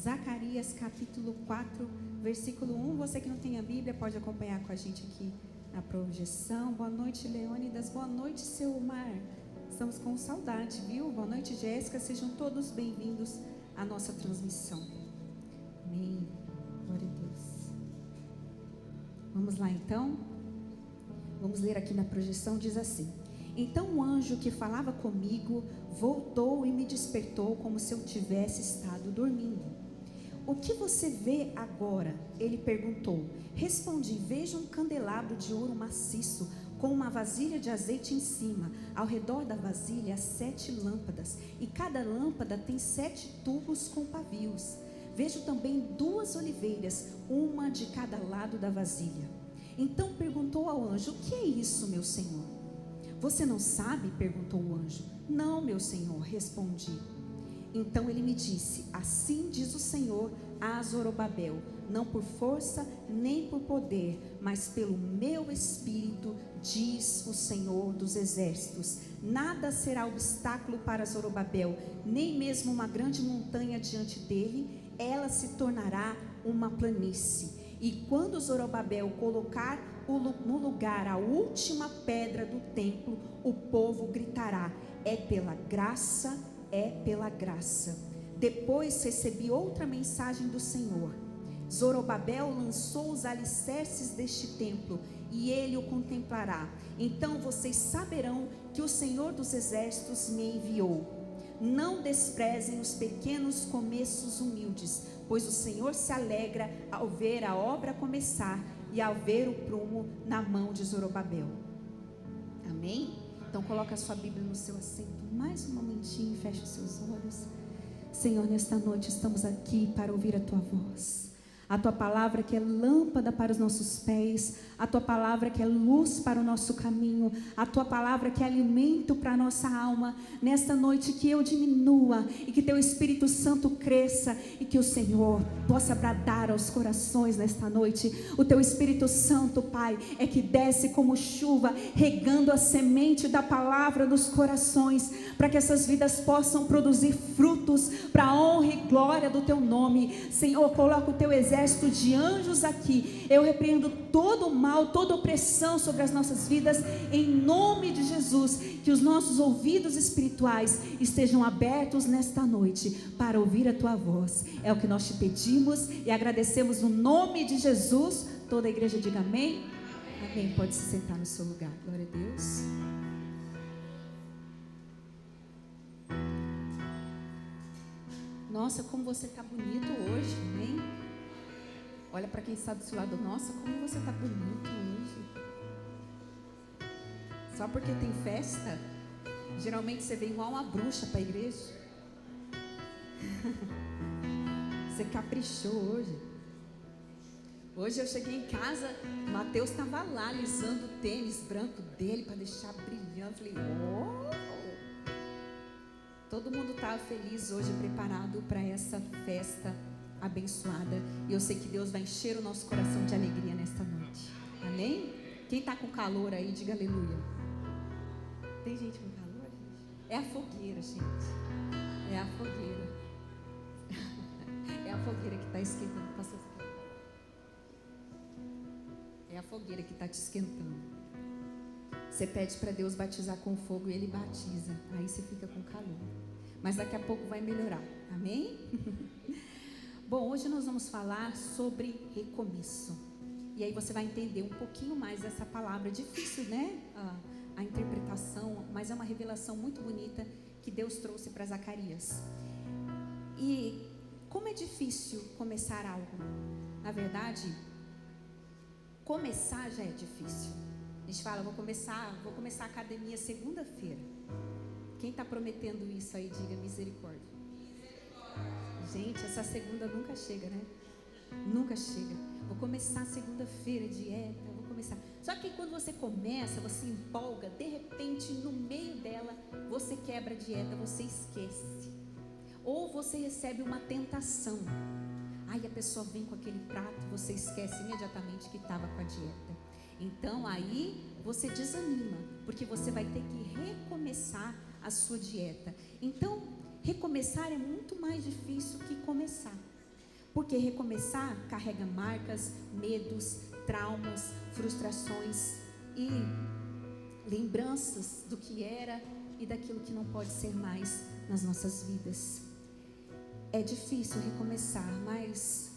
Zacarias capítulo 4, versículo 1. Você que não tem a Bíblia pode acompanhar com a gente aqui na projeção. Boa noite, Leônidas. Boa noite, seu Mar. Estamos com saudade, viu? Boa noite, Jéssica. Sejam todos bem-vindos à nossa transmissão. Amém. Glória a Deus. Vamos lá então. Vamos ler aqui na projeção, diz assim: Então o anjo que falava comigo voltou e me despertou como se eu tivesse estado dormindo. O que você vê agora? Ele perguntou. Respondi: vejo um candelabro de ouro maciço com uma vasilha de azeite em cima. Ao redor da vasilha há 7 lâmpadas e cada lâmpada tem 7 tubos com pavios. Vejo também 2 oliveiras, uma de cada lado da vasilha. Então perguntou ao anjo: o que é isso, meu senhor? Você não sabe? Perguntou o anjo. Não, meu senhor, respondi. Então ele me disse: assim diz o Senhor a Zorobabel, não por força nem por poder, mas pelo meu espírito, diz o Senhor dos exércitos. Nada será obstáculo para Zorobabel, nem mesmo uma grande montanha diante dele. Ela se tornará uma planície. E quando Zorobabel colocar no lugar a última pedra do templo, o povo gritará: é pela graça, é pela graça. Depois recebi outra mensagem do Senhor: Zorobabel lançou os alicerces deste templo e ele o contemplará. Então vocês saberão que o Senhor dos exércitos me enviou. Não desprezem os pequenos começos humildes, pois o Senhor se alegra ao ver a obra começar e ao ver o prumo na mão de Zorobabel. Amém? Então coloca a sua Bíblia no seu assento mais um momentinho e fecha os seus olhos. Senhor, nesta noite estamos aqui para ouvir a Tua voz. A Tua palavra que é lâmpada para os nossos pés, a Tua palavra que é luz para o nosso caminho, a Tua palavra que é alimento para a nossa alma. Nesta noite que eu diminua e que Teu Espírito Santo cresça e que o Senhor possa bradar aos corações nesta noite. O Teu Espírito Santo, Pai, é que desce como chuva, regando a semente da palavra nos corações, para que essas vidas possam produzir frutos para a honra e glória do Teu nome. Senhor, coloca o Teu exército de anjos aqui. Eu repreendo todo o mal, toda opressão sobre as nossas vidas, em nome de Jesus. Que os nossos ouvidos espirituais estejam abertos nesta noite para ouvir a Tua voz. É o que nós te pedimos e agradecemos no nome de Jesus. Toda a igreja diga amém. Amém. Pode se sentar no seu lugar. Glória a Deus. Nossa, como você está bonito hoje, amém? Olha para quem está do seu lado. Nossa, como você está bonito hoje. Só porque tem festa, geralmente você vem igual uma bruxa para a igreja. Você caprichou hoje. Hoje eu cheguei em casa, Mateus estava lá alisando o tênis branco dele para deixar brilhando. Falei, todo mundo estava feliz hoje, preparado para essa festa abençoada. E eu sei que Deus vai encher o nosso coração de alegria nesta noite. Amém? Quem está com calor aí, diga aleluia. Tem gente com calor, gente? É a fogueira, gente. É a fogueira. É a fogueira que está esquentando. É a fogueira que está te esquentando. Você pede para Deus batizar com fogo e Ele batiza. Aí você fica com calor. Mas daqui a pouco vai melhorar. Amém? Bom, hoje nós vamos falar sobre recomeço. E aí você vai entender um pouquinho mais dessa palavra. Difícil, né? A interpretação, mas é uma revelação muito bonita que Deus trouxe para Zacarias. E como é difícil começar algo? Na verdade, começar já é difícil. A gente fala, vou começar a academia segunda-feira. Quem está prometendo isso aí, diga misericórdia. Gente, essa segunda nunca chega, né? Nunca chega. Vou começar segunda-feira, dieta, vou começar. Só que quando você começa, você empolga, de repente, no meio dela, você quebra a dieta, você esquece. Ou você recebe uma tentação. Aí a pessoa vem com aquele prato, você esquece imediatamente que estava com a dieta. Então aí você desanima, porque você vai ter que recomeçar a sua dieta. Então, recomeçar é muito mais difícil que começar. Porque recomeçar carrega marcas, medos, traumas, frustrações e lembranças do que era e daquilo que não pode ser mais nas nossas vidas. É difícil recomeçar, mas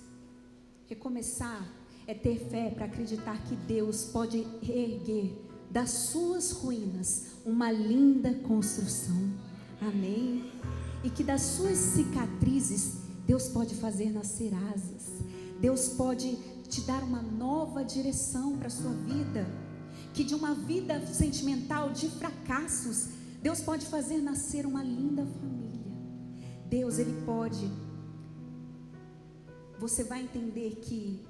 recomeçar é ter fé para acreditar que Deus pode reerguer das suas ruínas uma linda construção. Amém? E que das suas cicatrizes Deus pode fazer nascer asas. Deus pode te dar uma nova direção para a sua vida. Que de uma vida sentimental de fracassos, Deus pode fazer nascer uma linda família. Deus, Ele pode. Você vai entender que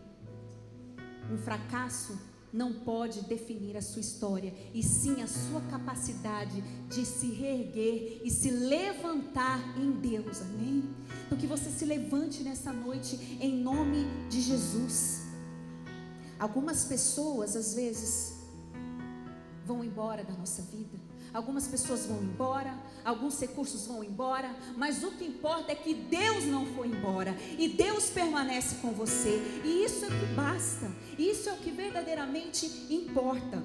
um fracasso não pode definir a sua história, e sim a sua capacidade de se reerguer e se levantar em Deus, amém? Então que você se levante nessa noite em nome de Jesus. Algumas pessoas às vezes vão embora da nossa vida, algumas pessoas vão embora, alguns recursos vão embora, mas o que importa é que Deus não foi embora, e Deus permanece com você, e isso é o que basta, isso é o que verdadeiramente importa.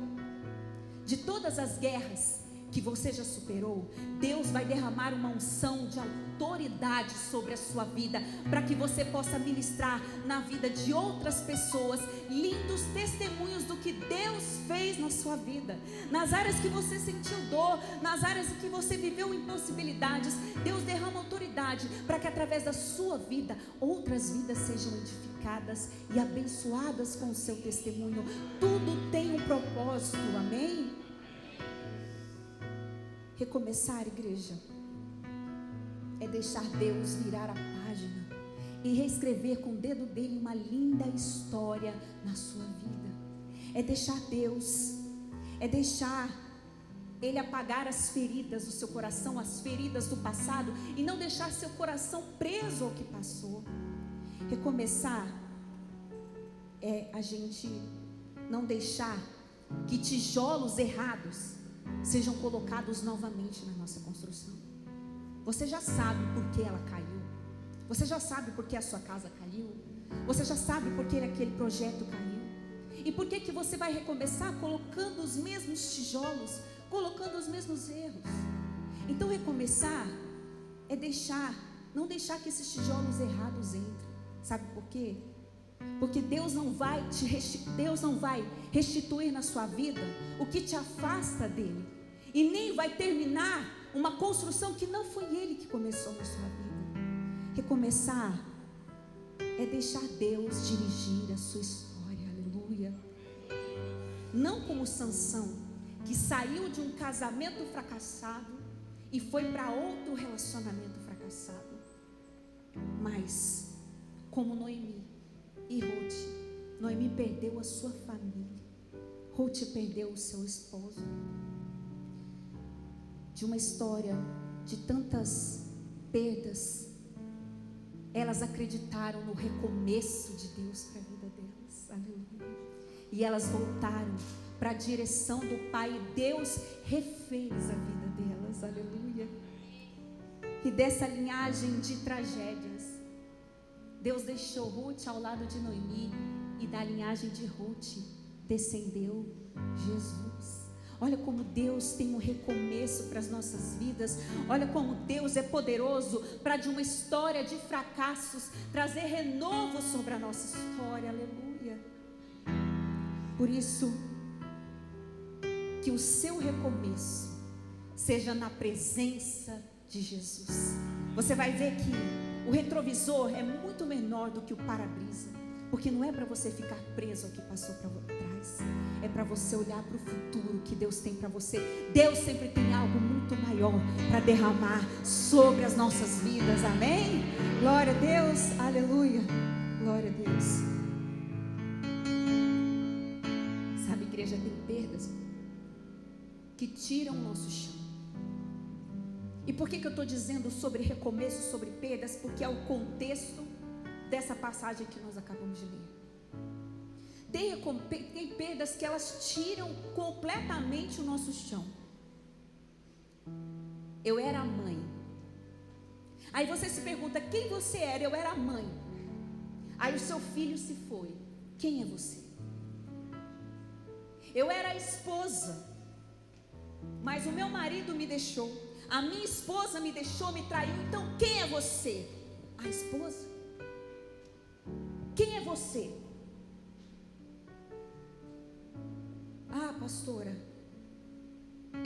De todas as guerras que você já superou, Deus vai derramar uma unção de autoridade sobre a sua vida, para que você possa ministrar na vida de outras pessoas lindos testemunhos do que Deus fez na sua vida, nas áreas que você sentiu dor, nas áreas em que você viveu impossibilidades. Deus derrama autoridade para que através da sua vida outras vidas sejam edificadas e abençoadas com o seu testemunho. Tudo tem um propósito, amém? Recomeçar, igreja, é deixar Deus virar a página e reescrever com o dedo dele uma linda história na sua vida. É deixar Deus, é deixar Ele apagar as feridas do seu coração, as feridas do passado, e não deixar seu coração preso ao que passou. Recomeçar é a gente não deixar que tijolos errados sejam colocados novamente na nossa construção. Você já sabe por que ela caiu, você já sabe por que a sua casa caiu, você já sabe por que aquele projeto caiu, e por que você vai recomeçar colocando os mesmos tijolos, colocando os mesmos erros. Então recomeçar é não deixar que esses tijolos errados entrem. Sabe por quê? Porque Deus não vai restituir na sua vida o que te afasta dele, e nem vai terminar uma construção que não foi Ele que começou na sua vida. Recomeçar é deixar Deus dirigir a sua história, aleluia. Não como Sansão, que saiu de um casamento fracassado e foi para outro relacionamento fracassado, mas como Noemi e Ruth. Noemi perdeu a sua família, Ruth perdeu o seu esposo. De uma história de tantas perdas, elas acreditaram no recomeço de Deus para a vida delas, aleluia. E elas voltaram para a direção do Pai, e Deus refez a vida delas, aleluia. E dessa linhagem de tragédias, Deus deixou Ruth ao lado de Noemi, e da linhagem de Ruth descendeu Jesus. Olha como Deus tem um recomeço para as nossas vidas. Olha como Deus é poderoso para, de uma história de fracassos, trazer renovo sobre a nossa história, aleluia. Por isso, que o seu recomeço seja na presença de Jesus. Você vai ver que o retrovisor é muito menor do que o para-brisa, porque não é para você ficar preso ao que passou para trás, é para você olhar para o futuro que Deus tem para você. Deus sempre tem algo muito maior para derramar sobre as nossas vidas, amém? Glória a Deus, aleluia, glória a Deus. Sabe, igreja, tem perdas que tiram o nosso chão. E por que eu estou dizendo sobre recomeço, sobre perdas? Porque é o contexto dessa passagem que nós acabamos de ler. Tem perdas que elas tiram completamente o nosso chão. Eu era a mãe. Aí você se pergunta, quem você era? Eu era a mãe. Aí o seu filho se foi. Quem é você? Eu era a esposa, mas o meu marido me deixou. A minha esposa me deixou, me traiu. Então quem é você? A esposa? Quem é você? Ah, pastora,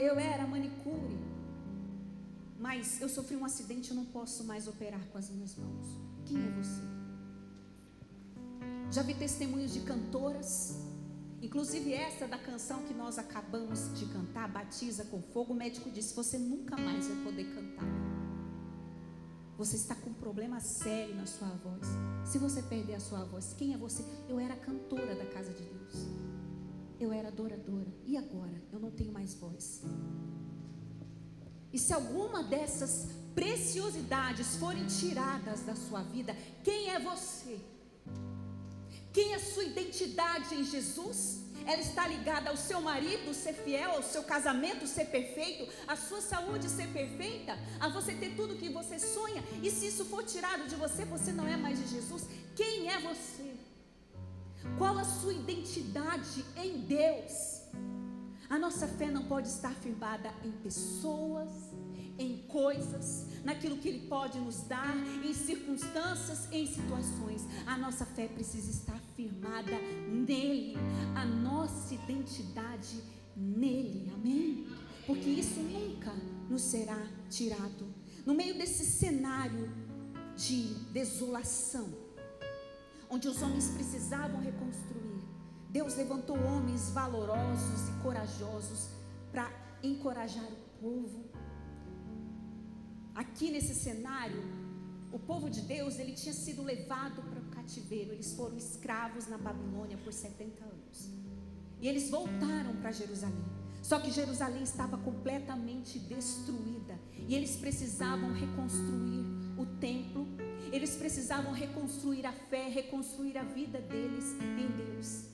eu era manicure, mas eu sofri um acidente, eu não posso mais operar com as minhas mãos. Quem é você? Já vi testemunhos de cantoras, inclusive essa da canção que nós acabamos de cantar, Batiza com Fogo. O médico disse: você nunca mais vai poder cantar. Você está com um problema sério na sua voz. Se você perder a sua voz, quem é você? Eu era cantora da casa de Deus, eu era adoradora, e agora? Eu não tenho mais voz. E se alguma dessas preciosidades forem tiradas da sua vida, quem é você? Quem é a sua identidade em Jesus? Ela está ligada ao seu marido ser fiel, ao seu casamento ser perfeito, à sua saúde ser perfeita, a você ter tudo que você sonha. E se isso for tirado de você, você não é mais de Jesus. Quem é você? Qual a sua identidade em Deus? A nossa fé não pode estar firmada em pessoas, em coisas, naquilo que Ele pode nos dar, em circunstâncias, em situações. A nossa fé precisa estar firmada nele, a nossa identidade nele, amém? Porque isso nunca nos será tirado. No meio desse cenário de desolação, onde os homens precisavam reconstruir, Deus levantou homens valorosos e corajosos para encorajar o povo. Aqui nesse cenário, o povo de Deus, ele tinha sido levado para o cativeiro. Eles foram escravos na Babilônia por 70 anos. E eles voltaram para Jerusalém. Só que Jerusalém estava completamente destruída. E eles precisavam reconstruir o templo. Eles precisavam reconstruir a fé, reconstruir a vida deles em Deus.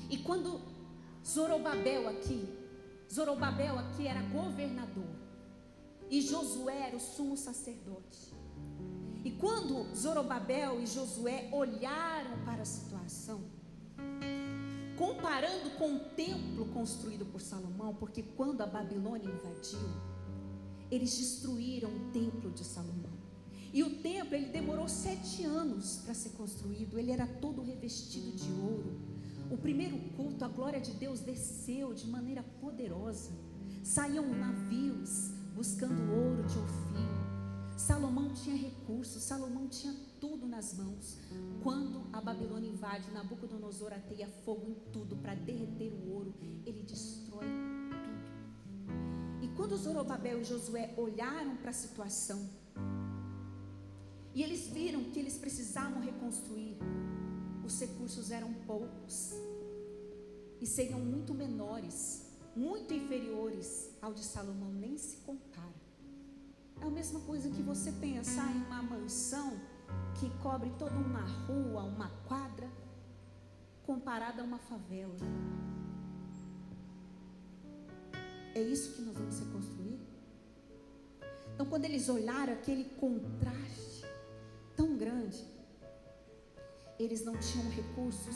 E quando Zorobabel aqui era governador, e Josué era o sumo sacerdote. E quando Zorobabel e Josué olharam para a situação, comparando com o templo construído por Salomão, porque quando a Babilônia invadiu, eles destruíram o templo de Salomão. E o templo, ele demorou 7 anos para ser construído. Ele era todo revestido de ouro. O primeiro culto, a glória de Deus desceu de maneira poderosa. Saíam navios buscando ouro de Ofir. Salomão tinha recursos, Salomão tinha tudo nas mãos. Quando a Babilônia invade, Nabucodonosor ateia fogo em tudo para derreter o ouro. Ele destrói tudo. E quando Zorobabel e Josué olharam para a situação, e eles viram que eles precisavam reconstruir, os recursos eram poucos e seriam muito menores, muito inferiores ao de Salomão, nem se compara. É a mesma coisa que você pensar em uma mansão que cobre toda uma rua, uma quadra, comparada a uma favela. É isso que nós vamos reconstruir? Então, quando eles olharam aquele contraste tão grande, eles não tinham recursos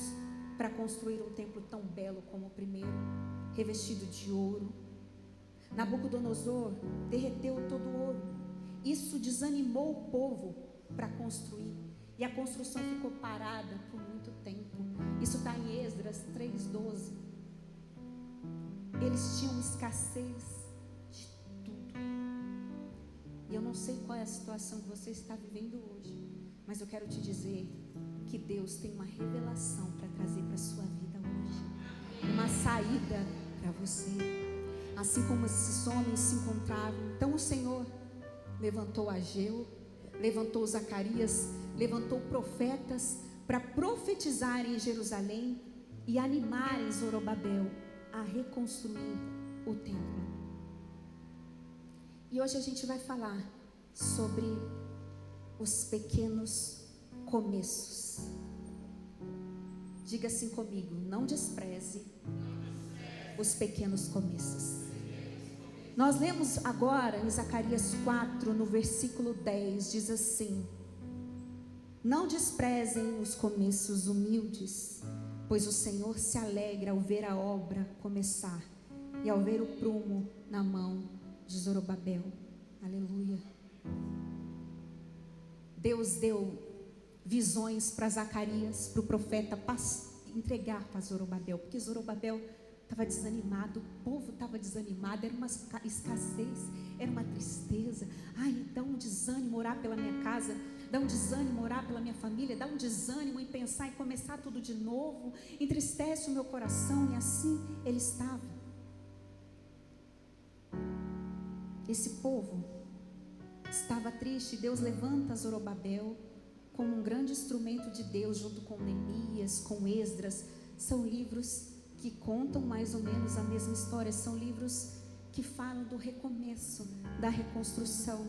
para construir um templo tão belo como o primeiro, revestido de ouro. Nabucodonosor derreteu todo o ouro. Isso desanimou o povo para construir, e a construção ficou parada por muito tempo. Isso está em Esdras 3:12. Eles tinham escassez de tudo. E eu não sei qual é a situação que você está vivendo hoje, mas eu quero te dizer que Deus tem uma revelação para trazer para a sua vida hoje, uma saída para você. Assim como esses homens se encontravam, então o Senhor levantou Ageu, levantou Zacarias, levantou profetas para profetizarem em Jerusalém e animarem Zorobabel a reconstruir o templo. E hoje a gente vai falar sobre os pequenos começos. Diga assim comigo: não despreze os pequenos começos. Nós lemos agora em Zacarias 4, no versículo 10, diz assim: Não desprezem os começos humildes, pois o Senhor se alegra ao ver a obra começar e ao ver o prumo na mão de Zorobabel. Aleluia. Deus deu visões para Zacarias, para o profeta entregar para Zorobabel, porque Zorobabel estava desanimado, o povo estava desanimado, era uma escassez, era uma tristeza. Ai, dá um desânimo orar pela minha casa, dá um desânimo orar pela minha família, dá um desânimo em pensar em começar tudo de novo, entristece o meu coração. E assim ele estava. Esse povo estava triste. Deus levanta Zorobabel como um grande instrumento de Deus, junto com Neemias, com Esdras. São livros que contam mais ou menos a mesma história, são livros que falam do recomeço, da reconstrução.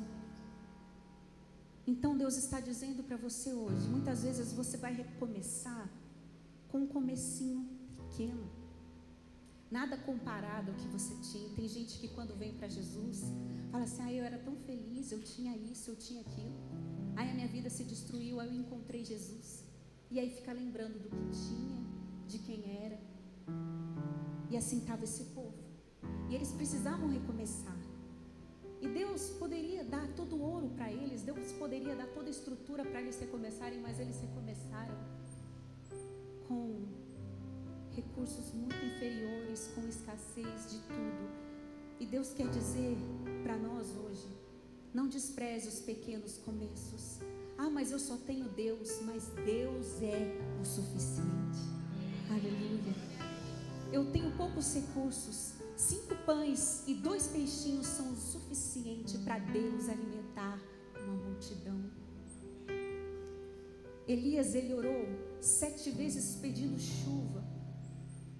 Então Deus está dizendo para você hoje, muitas vezes você vai recomeçar com um comecinho pequeno, nada comparado ao que você tinha. Tem gente que quando vem para Jesus, fala assim, eu era tão feliz, eu tinha isso, eu tinha aquilo, aí a minha vida se destruiu, aí eu encontrei Jesus, e aí fica lembrando do que tinha, de quem era. E assim estava esse povo, e eles precisavam recomeçar. E Deus poderia dar todo o ouro para eles, Deus poderia dar toda a estrutura para eles recomeçarem, mas eles recomeçaram com recursos muito inferiores, com escassez de tudo. E Deus quer dizer para nós hoje, não despreze os pequenos começos. Mas eu só tenho Deus, mas Deus é o suficiente. Aleluia. Eu tenho poucos recursos, 5 pães e 2 peixinhos são o suficiente para Deus alimentar uma multidão. Elias, ele orou 7 vezes pedindo chuva,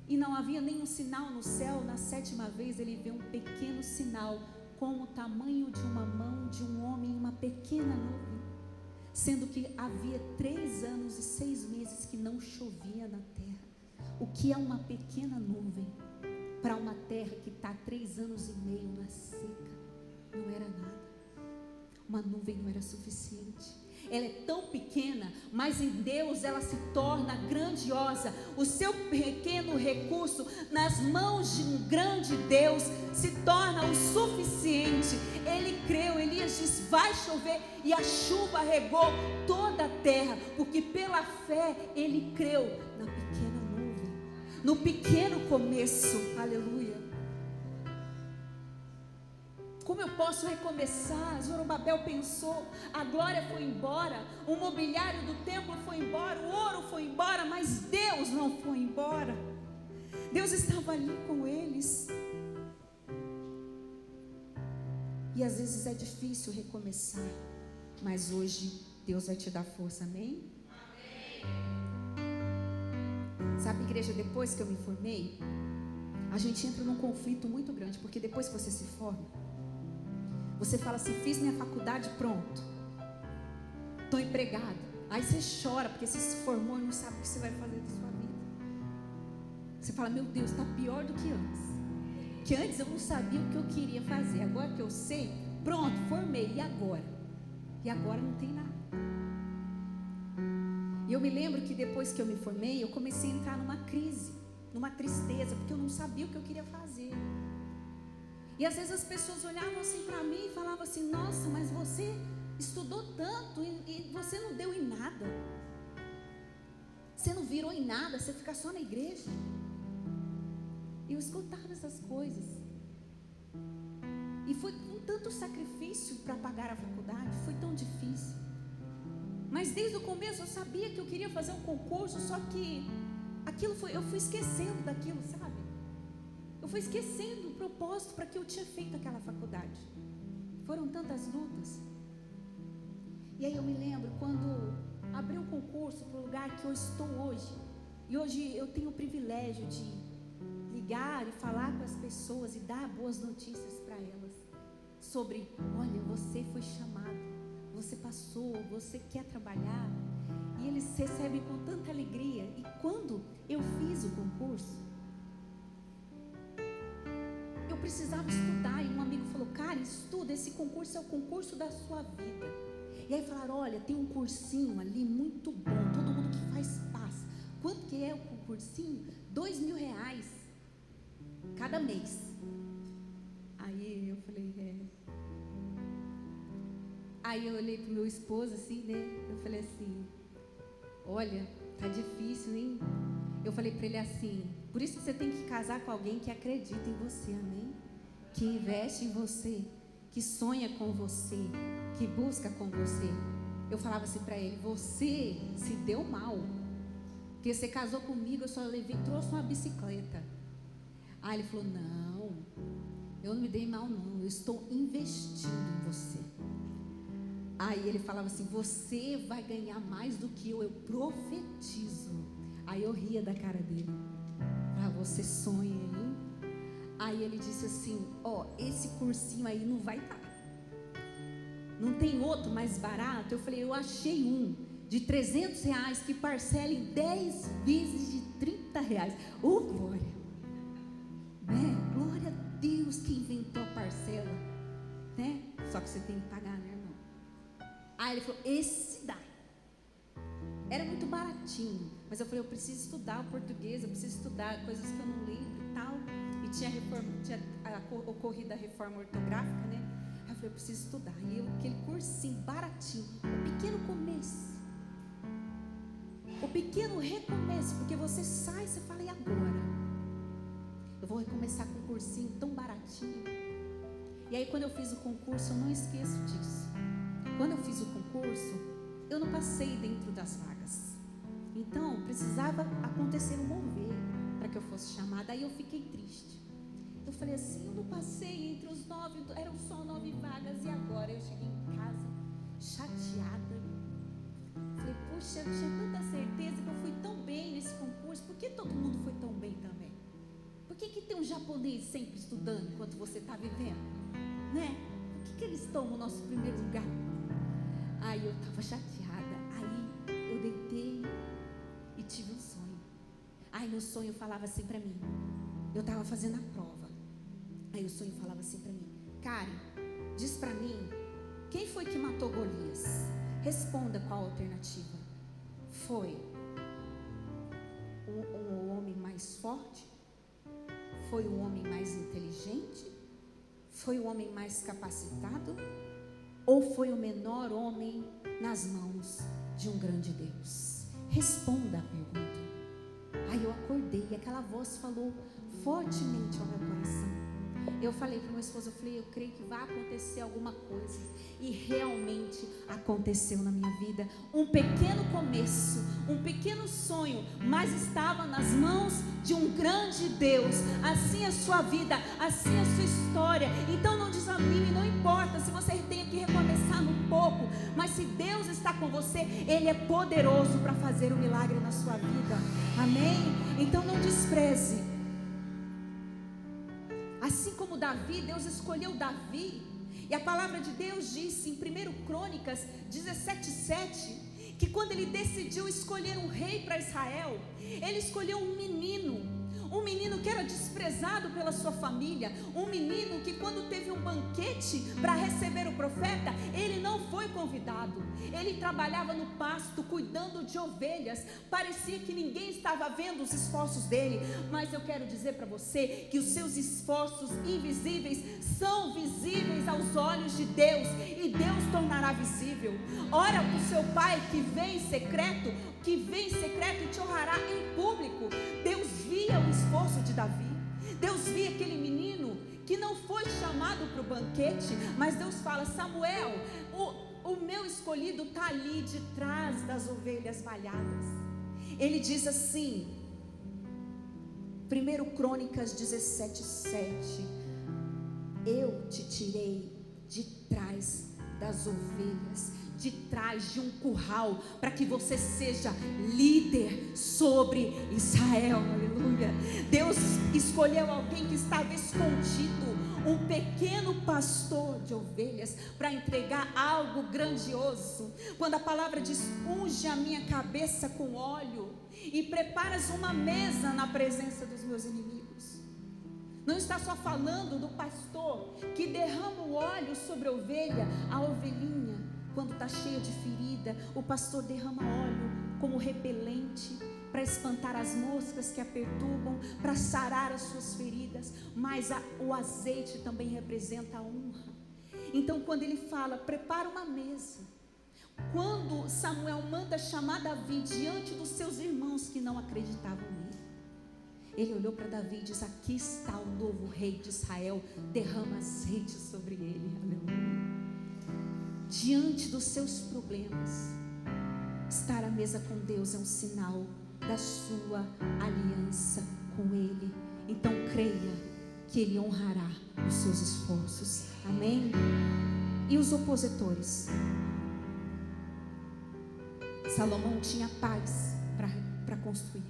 e não havia nenhum sinal no céu. Na 7ª vez ele vê um pequeno sinal, com o tamanho de uma mão de um homem, uma pequena nuvem, sendo que havia 3 anos e 6 meses que não chovia na terra. O que é uma pequena nuvem para uma terra que está 3 anos e meio na seca? Não era nada. Uma nuvem não era suficiente. Ela é tão pequena, mas em Deus ela se torna grandiosa. O seu pequeno recurso nas mãos de um grande Deus se torna o suficiente. Ele creu, Elias diz, vai chover, e a chuva regou toda a terra, porque pela fé ele creu na pequena nuvem, no pequeno começo. Aleluia. Como eu posso recomeçar? Zorobabel pensou, a glória foi embora, o mobiliário do templo foi embora, o ouro foi embora, mas Deus não foi embora. Deus estava ali com eles. E às vezes é difícil recomeçar, mas hoje Deus vai te dar força, amém? Sabe, igreja, depois que eu me formei, a gente entra num conflito muito grande, porque depois que você se forma, você fala assim, fiz minha faculdade, pronto, estou empregado. Aí você chora, porque você se formou e não sabe o que você vai fazer da sua vida. Você fala, meu Deus, está pior do que antes. Que antes eu não sabia o que eu queria fazer, agora que eu sei, pronto, formei, e agora? E agora não tem nada. E eu me lembro que depois que eu me formei, eu comecei a entrar numa crise, numa tristeza, porque eu não sabia o que eu queria fazer. E às vezes as pessoas olhavam assim para mim e falavam assim, nossa, mas você estudou tanto e você não deu em nada. Você não virou em nada, você fica só na igreja. E eu escutava essas coisas. E foi com tanto sacrifício para pagar a faculdade, foi tão difícil. Mas desde o começo eu sabia que eu queria fazer um concurso, só que eu fui esquecendo daquilo, sabe? Eu fui esquecendo o propósito para que eu tinha feito aquela faculdade. Foram tantas lutas. E aí eu me lembro quando abri um concurso para o lugar que eu estou hoje. E hoje eu tenho o privilégio de ligar e falar com as pessoas e dar boas notícias para elas. Sobre, olha, você foi chamado, você passou, você quer trabalhar. E eles recebem com tanta alegria. E quando eu fiz o concurso, eu precisava estudar, e um amigo falou, cara, estuda, esse concurso é o concurso da sua vida. E aí falaram, olha, tem um cursinho ali muito bom, todo mundo que faz passa. Quanto que é o cursinho? R$2.000 cada mês. Aí eu falei, Aí eu olhei pro meu esposo assim, né? Eu falei assim, olha, tá difícil, hein? Eu falei para ele assim, por isso que você tem que casar com alguém que acredita em você, amém? Que investe em você, que sonha com você, que busca com você. Eu falava assim para ele, você se deu mal, porque você casou comigo, eu só trouxe uma bicicleta. Aí ele falou, não, eu não me dei mal não, eu estou investindo em você. Aí ele falava assim, você vai ganhar mais do que eu profetizo. Aí eu ria da cara dele. Você sonha, hein? Aí ele disse assim, esse cursinho aí não vai dar. Não tem outro mais barato? Eu falei, eu achei um de R$300 que parcela em 10 vezes de R$30. Glória! Né? Glória a Deus que inventou a parcela. Né? Só que você tem que pagar, né, irmão? Aí ele falou, esse dá. Era muito baratinho, mas eu falei, eu preciso estudar o português, eu preciso estudar coisas que eu não lembro e tal. E tinha ocorrido a reforma ortográfica, né? Aí eu falei, eu preciso estudar. E aquele cursinho baratinho, o pequeno começo, o pequeno recomeço, porque você sai, você fala, e agora? Eu vou recomeçar com um cursinho tão baratinho. E aí quando eu fiz o concurso, eu não esqueço disso. Quando eu fiz o concurso, eu não passei dentro das vagas. Então, precisava acontecer um mover para que eu fosse chamada. Aí eu fiquei triste. Eu falei assim, eu não passei entre os 9, eram só 9 vagas. E agora? Eu cheguei em casa, chateada. Falei, puxa, eu tinha tanta certeza que eu fui tão bem nesse concurso. Por que todo mundo foi tão bem também? Por que tem um japonês sempre estudando enquanto você está vivendo? Né? Por que eles tomam o nosso primeiro lugar? Aí eu estava chateada. Aí eu deitei e tive um sonho. Aí meu sonho falava assim para mim. Eu estava fazendo a prova. Aí o sonho falava assim para mim. Karen, diz para mim, quem foi que matou Golias? Responda qual a alternativa. Foi um homem mais forte? Foi o homem mais inteligente? Foi o homem mais capacitado? Ou foi o menor homem nas mãos de um grande Deus? Responda a pergunta. Aí eu acordei e aquela voz falou fortemente ao meu coração. Eu falei para o meu esposo, eu creio que vai acontecer alguma coisa. E realmente aconteceu na minha vida. Um pequeno começo, um pequeno sonho, mas estava nas mãos de um grande Deus. Assim é a sua vida, assim é a sua história. Então não desanime, não importa se você tem que recomeçar no pouco, mas se Deus está com você, Ele é poderoso para fazer um milagre na sua vida. Amém? Então não despreze. Assim como Davi, Deus escolheu Davi. E a palavra de Deus diz em 1 Crônicas 17:7 que quando ele decidiu escolher um rei para Israel, ele escolheu um menino que era desprezado pela sua família, um menino que quando teve um banquete para receber o profeta, ele não foi convidado. Ele trabalhava no pasto, cuidando de ovelhas, parecia que ninguém estava vendo os esforços dele, mas eu quero dizer para você, que os seus esforços invisíveis, são visíveis aos olhos de Deus, e Deus tornará visível. Ora para o seu pai que vem em secreto e te honrará em público. Deus via o esforço de Davi, Deus via aquele menino que não foi chamado para o banquete, mas Deus fala, Samuel, o meu escolhido está ali de trás das ovelhas malhadas. Ele diz assim, 1 Crônicas 17:7, eu te tirei de trás das ovelhas, de trás de um curral, para que você seja líder sobre Israel. Aleluia. Deus escolheu alguém que estava escondido, um pequeno pastor de ovelhas, para entregar algo grandioso. Quando a palavra diz, unge a minha cabeça com óleo e preparas uma mesa na presença dos meus inimigos, não está só falando do pastor que derrama o óleo sobre a ovelha, a ovelhinha quando está cheia de ferida, o pastor derrama óleo como repelente para espantar as moscas que a perturbam, para sarar as suas feridas, mas o azeite também representa a honra. Então quando ele fala, prepara uma mesa, quando Samuel manda chamar Davi diante dos seus irmãos que não acreditavam nele, ele olhou para Davi e diz, aqui está o novo rei de Israel, derrama azeite sobre ele, aleluia. Diante dos seus problemas, estar à mesa com Deus é um sinal da sua aliança com Ele. Então creia que Ele honrará os seus esforços, amém? E os opositores? Salomão tinha paz para construir.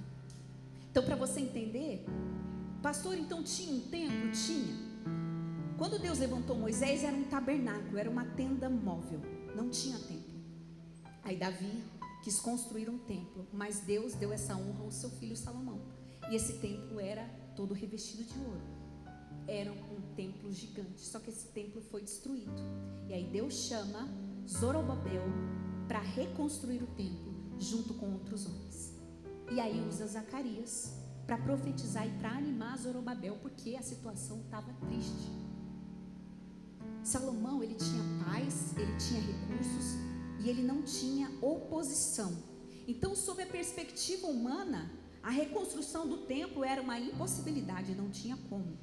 Então, para você entender, pastor, então tinha um templo? Tinha. Quando Deus levantou Moisés, era um tabernáculo, era uma tenda móvel, não tinha templo. Aí Davi quis construir um templo, mas Deus deu essa honra ao seu filho Salomão, e esse templo era todo revestido de ouro. Era um templo gigante, só que esse templo foi destruído, e aí Deus chama Zorobabel para reconstruir o templo, junto com outros homens, e aí usa Zacarias para profetizar e para animar Zorobabel, porque a situação estava triste. Salomão, ele tinha paz, ele tinha recursos, e ele não tinha oposição. Então, sob a perspectiva humana, a reconstrução do templo era uma impossibilidade, não tinha como.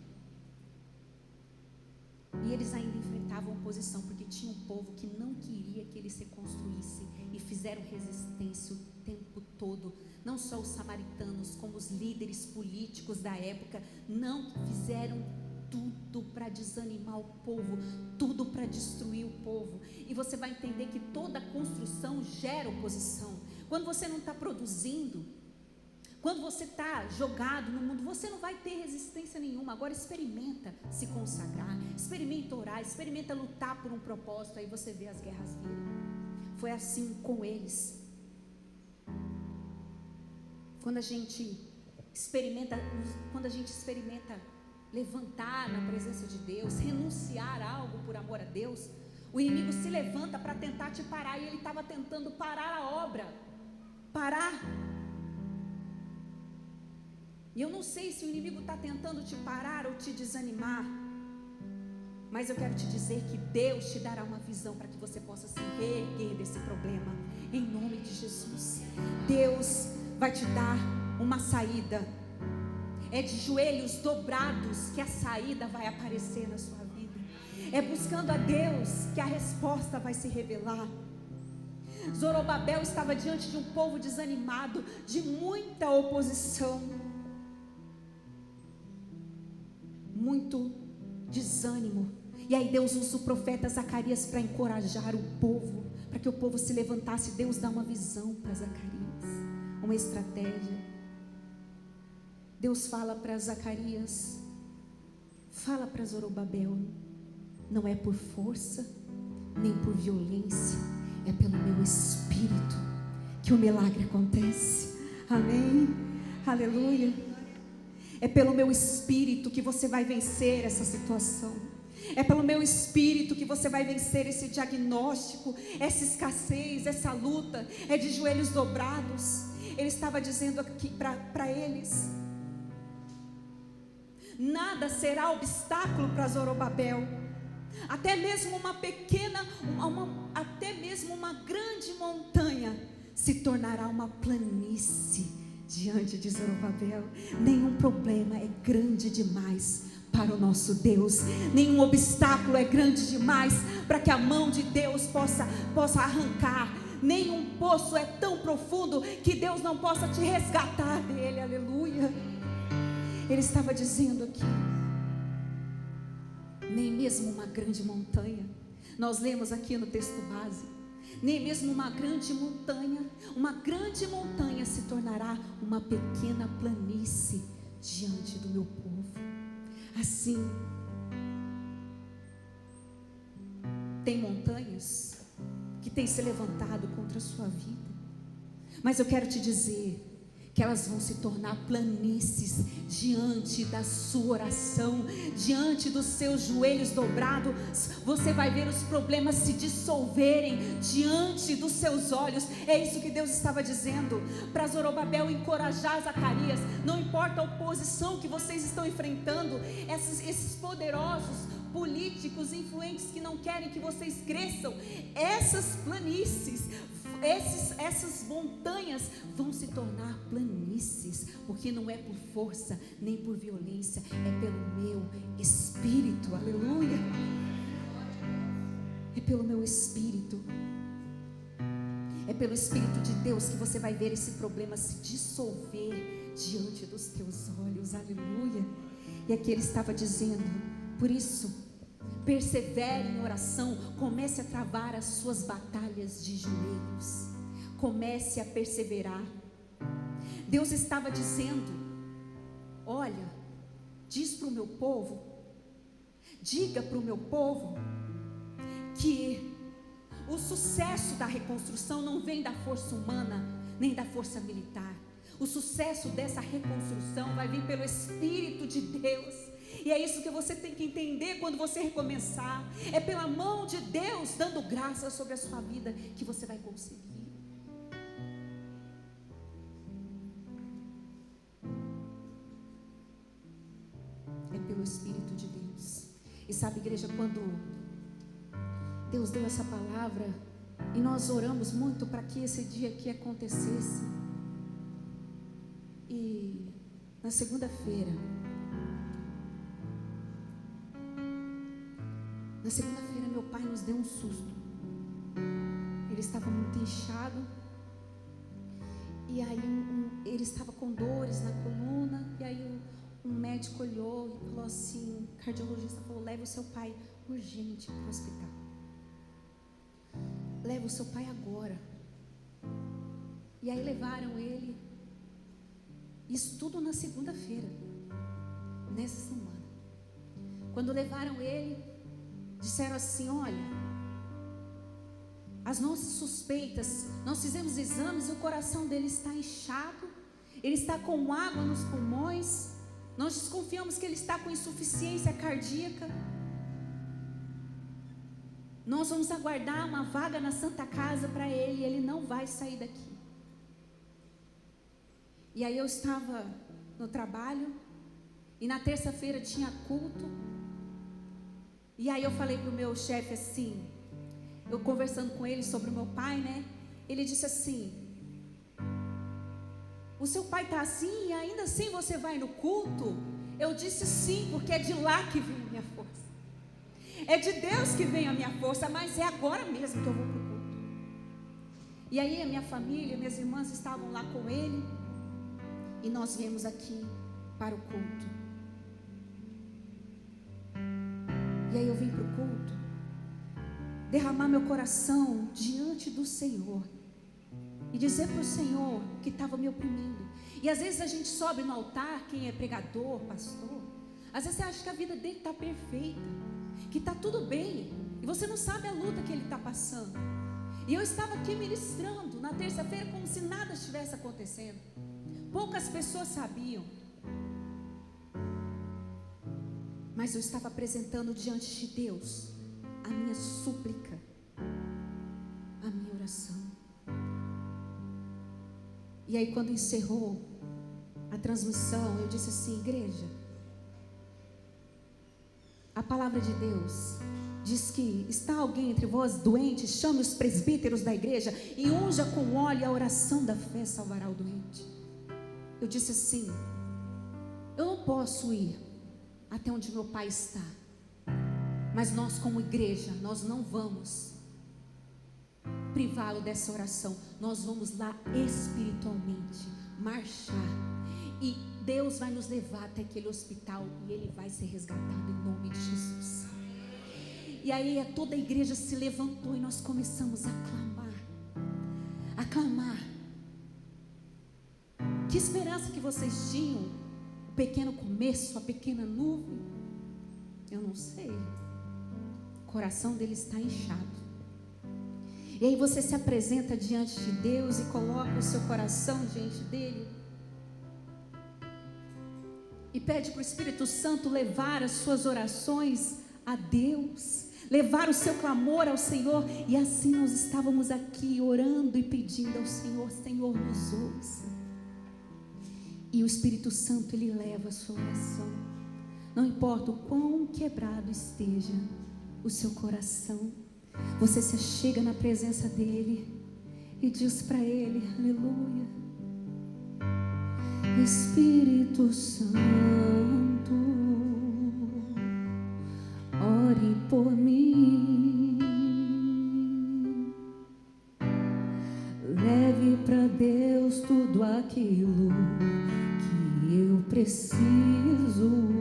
E eles ainda enfrentavam oposição, porque tinha um povo que não queria que eles reconstruíssem, e fizeram resistência o tempo todo. Não só os samaritanos, como os líderes políticos da época, não fizeram tudo para desanimar o povo, tudo para destruir o povo. E você vai entender que toda construção gera oposição. Quando você não está produzindo, quando você está jogado no mundo, você não vai ter resistência nenhuma. Agora experimenta se consagrar, experimenta orar, experimenta lutar por um propósito, aí você vê as guerras virem. Foi assim com eles. Quando a gente experimenta levantar na presença de Deus, renunciar a algo por amor a Deus, o inimigo se levanta para tentar te parar, e ele estava tentando parar a obra, parar. E eu não sei se o inimigo está tentando te parar ou te desanimar, mas eu quero te dizer que Deus te dará uma visão para que você possa se reerguer desse problema, em nome de Jesus. Deus vai te dar uma saída. É de joelhos dobrados que a saída vai aparecer na sua vida. É buscando a Deus que a resposta vai se revelar. Zorobabel estava diante de um povo desanimado, de muita oposição, muito desânimo. E aí Deus usa o profeta Zacarias para encorajar o povo, para que o povo se levantasse. Deus dá uma visão para Zacarias, uma estratégia. Deus fala para Zacarias, fala para Zorobabel, não é por força, nem por violência, é pelo meu espírito que o milagre acontece. Amém? Aleluia. É pelo meu espírito que você vai vencer essa situação. É pelo meu espírito que você vai vencer esse diagnóstico, essa escassez, essa luta. É de joelhos dobrados. Ele estava dizendo aqui para eles: nada será obstáculo para Zorobabel. Até mesmo uma pequena, até mesmo uma grande montanha se tornará uma planície diante de Zorobabel. Nenhum problema é grande demais para o nosso Deus. Nenhum obstáculo é grande demais para que a mão de Deus possa arrancar. Nenhum poço é tão profundo que Deus não possa te resgatar dele. Aleluia. Ele estava dizendo aqui, nem mesmo uma grande montanha, nós lemos aqui no texto base, nem mesmo uma grande montanha se tornará uma pequena planície diante do meu povo. Assim, tem montanhas que têm se levantado contra a sua vida, mas eu quero te dizer que elas vão se tornar planícies diante da sua oração, diante dos seus joelhos dobrados. Você vai ver os problemas se dissolverem diante dos seus olhos. É isso que Deus estava dizendo para Zorobabel encorajar Zacarias. Não importa a oposição que vocês estão enfrentando, esses poderosos políticos influentes que não querem que vocês cresçam, essas planícies, essas montanhas vão se tornar planícies, porque não é por força nem por violência, é pelo meu Espírito. Aleluia. É pelo meu Espírito. É pelo Espírito de Deus que você vai ver esse problema se dissolver diante dos teus olhos. Aleluia. E aqui ele estava dizendo: por isso, persevere em oração, comece a travar as suas batalhas de joelhos, comece a perseverar. Deus estava dizendo: olha, diz para o meu povo, diga para o meu povo que o sucesso da reconstrução não vem da força humana, nem da força militar. O sucesso dessa reconstrução vai vir pelo Espírito de Deus. E é isso que você tem que entender quando você recomeçar. É pela mão de Deus dando graça sobre a sua vida que você vai conseguir. É pelo Espírito de Deus. E sabe, igreja, quando Deus deu essa palavra e nós oramos muito para que esse dia aqui acontecesse, e na segunda-feira meu pai nos deu um susto. Ele estava muito inchado, e aí ele estava com dores na coluna, e aí um médico olhou e falou assim, o cardiologista falou: leve o seu pai urgente para o hospital, leve o seu pai agora. E aí levaram ele, isso tudo na segunda-feira, nessa semana. Quando levaram ele, disseram assim: olha, as nossas suspeitas, nós fizemos exames e o coração dele está inchado, ele está com água nos pulmões, nós desconfiamos que ele está com insuficiência cardíaca. Nós vamos aguardar uma vaga na Santa Casa para ele, ele não vai sair daqui. E aí eu estava no trabalho, e na terça-feira tinha culto. E aí eu falei para o meu chefe assim, eu conversando com ele sobre o meu pai, né? Ele disse assim: o seu pai está assim e ainda assim você vai no culto? Eu disse sim, porque é de lá que vem a minha força. É de Deus que vem a minha força, mas é agora mesmo que eu vou para o culto. E aí a minha família, minhas irmãs estavam lá com ele, e nós viemos aqui para o culto. E aí eu vim para o culto, derramar meu coração diante do Senhor, e dizer para o Senhor que estava me oprimindo. E às vezes a gente sobe no altar, quem é pregador, pastor, às vezes você acha que a vida dele está perfeita, que está tudo bem, e você não sabe a luta que ele está passando. E eu estava aqui ministrando na terça-feira como se nada estivesse acontecendo. Poucas pessoas sabiam, mas eu estava apresentando diante de Deus a minha súplica, a minha oração. E aí quando encerrou a transmissão, eu disse assim: igreja, a palavra de Deus diz que está alguém entre vós doente, chame os presbíteros da igreja e unja com óleo, a oração da fé salvará o doente. Eu disse assim: eu não posso ir até onde meu pai está, mas nós como igreja, nós não vamos privá-lo dessa oração. Nós vamos lá espiritualmente marchar, e Deus vai nos levar até aquele hospital, e ele vai ser resgatado em nome de Jesus. E aí toda a igreja se levantou e nós começamos a clamar. Que esperança que vocês tinham? O pequeno começo, a pequena nuvem? Eu não sei. O coração dele está inchado. E aí você se apresenta diante de Deus e coloca o seu coração diante dele. e pede para o Espírito Santo levar as suas orações a Deus, levar o seu clamor ao Senhor. E assim nós estávamos aqui orando e pedindo ao Senhor: Senhor, nos ouça. E o Espírito Santo, Ele leva a sua oração. Não importa o quão quebrado esteja o seu coração, você se achega na presença dEle e diz para Ele: aleluia, Espírito Santo, ore por mim, leve para Deus tudo aquilo que eu preciso.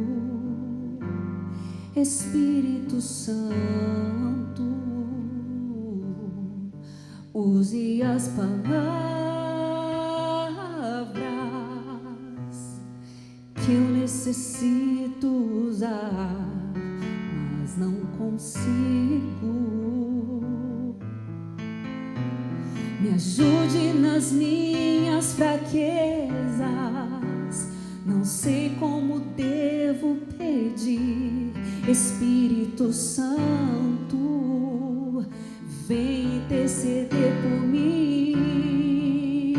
Espírito Santo, use as palavras que eu necessito usar, mas não consigo. Me ajude nas minhas fraquezas, não sei como devo pedir. Espírito Santo, vem interceder por mim.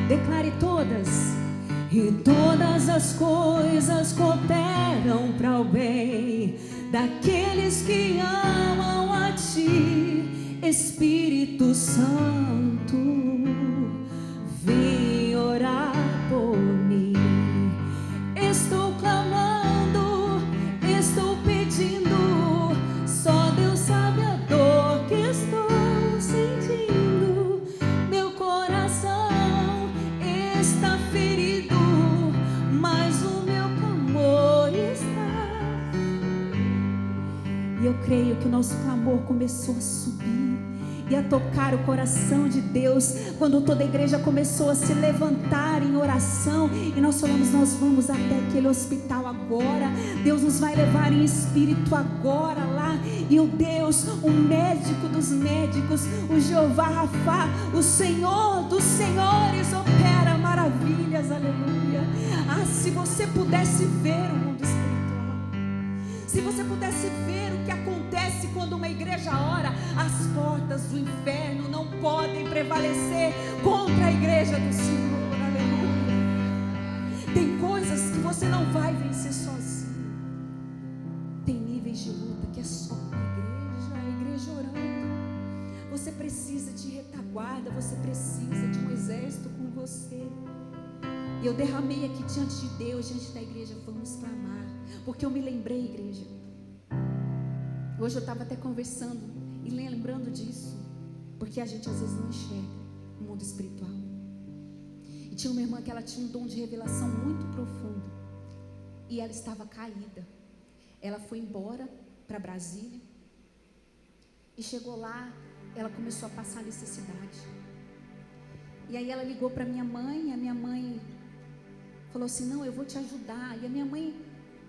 Declare todas. E todas as coisas cooperam para o bem daqueles que amam a Ti. Espírito Santo, vem orar por mim. Estou clamando, estou pedindo, só Deus sabe a dor que estou sentindo. Meu coração está ferido, mas o meu clamor está. E eu creio que o nosso clamor começou a subir e a tocar o coração de Deus, quando toda a igreja começou a se levantar em oração. E nós falamos: nós vamos até aquele hospital agora, Deus nos vai levar em espírito agora lá. E o Deus, o médico dos médicos, o Jeová Rafá, o Senhor dos senhores, opera maravilhas, aleluia. Ah, se você pudesse ver o mundo espiritual, se você pudesse ver o que acontece quando uma igreja ora, as portas do inferno não podem prevalecer contra a igreja do Senhor, aleluia. Tem coisas que você não vai vencer sozinho. Tem níveis de luta que é só com a igreja orando. Você precisa de retaguarda, você precisa de um exército com você. E eu derramei aqui diante de Deus, diante da igreja: vamos clamar, porque eu me lembrei, igreja. Hoje eu estava até conversando e lembrando disso, porque a gente às vezes não enxerga o mundo espiritual. E tinha uma irmã que ela tinha um dom de revelação muito profundo, e ela estava caída. Ela foi embora para Brasília e chegou lá, ela começou a passar necessidade. E aí ela ligou para minha mãe, e a minha mãe falou assim: não, eu vou te ajudar. E a minha mãe,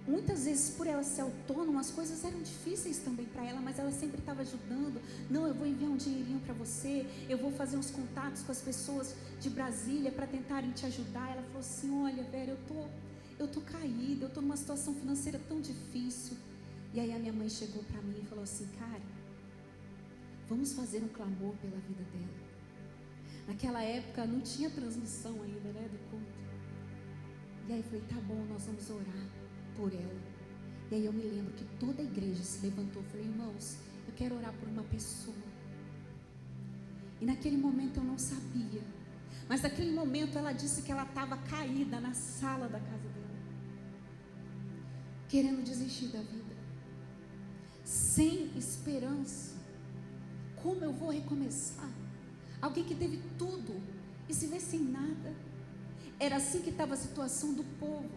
muitas vezes, por ela ser autônoma, as coisas eram difíceis também para ela, mas ela sempre estava ajudando. Não, eu vou enviar um dinheirinho para você, eu vou fazer uns contatos com as pessoas de Brasília para tentarem te ajudar. Ela falou assim: olha, velho, eu tô caída, eu tô numa situação financeira tão difícil. E aí a minha mãe chegou para mim e falou assim: cara, vamos fazer um clamor pela vida dela. Naquela época não tinha transmissão ainda, né, do culto. E aí eu falei: tá bom, nós vamos orar por ela. E aí eu me lembro que toda a igreja se levantou. Eu falei: irmãos, eu quero orar por uma pessoa. E naquele momento eu não sabia, mas naquele momento ela disse que ela estava caída na sala da casa dela, querendo desistir da vida, sem esperança. Como eu vou recomeçar? Alguém que teve tudo e se vê sem nada. Era assim que estava a situação do povo,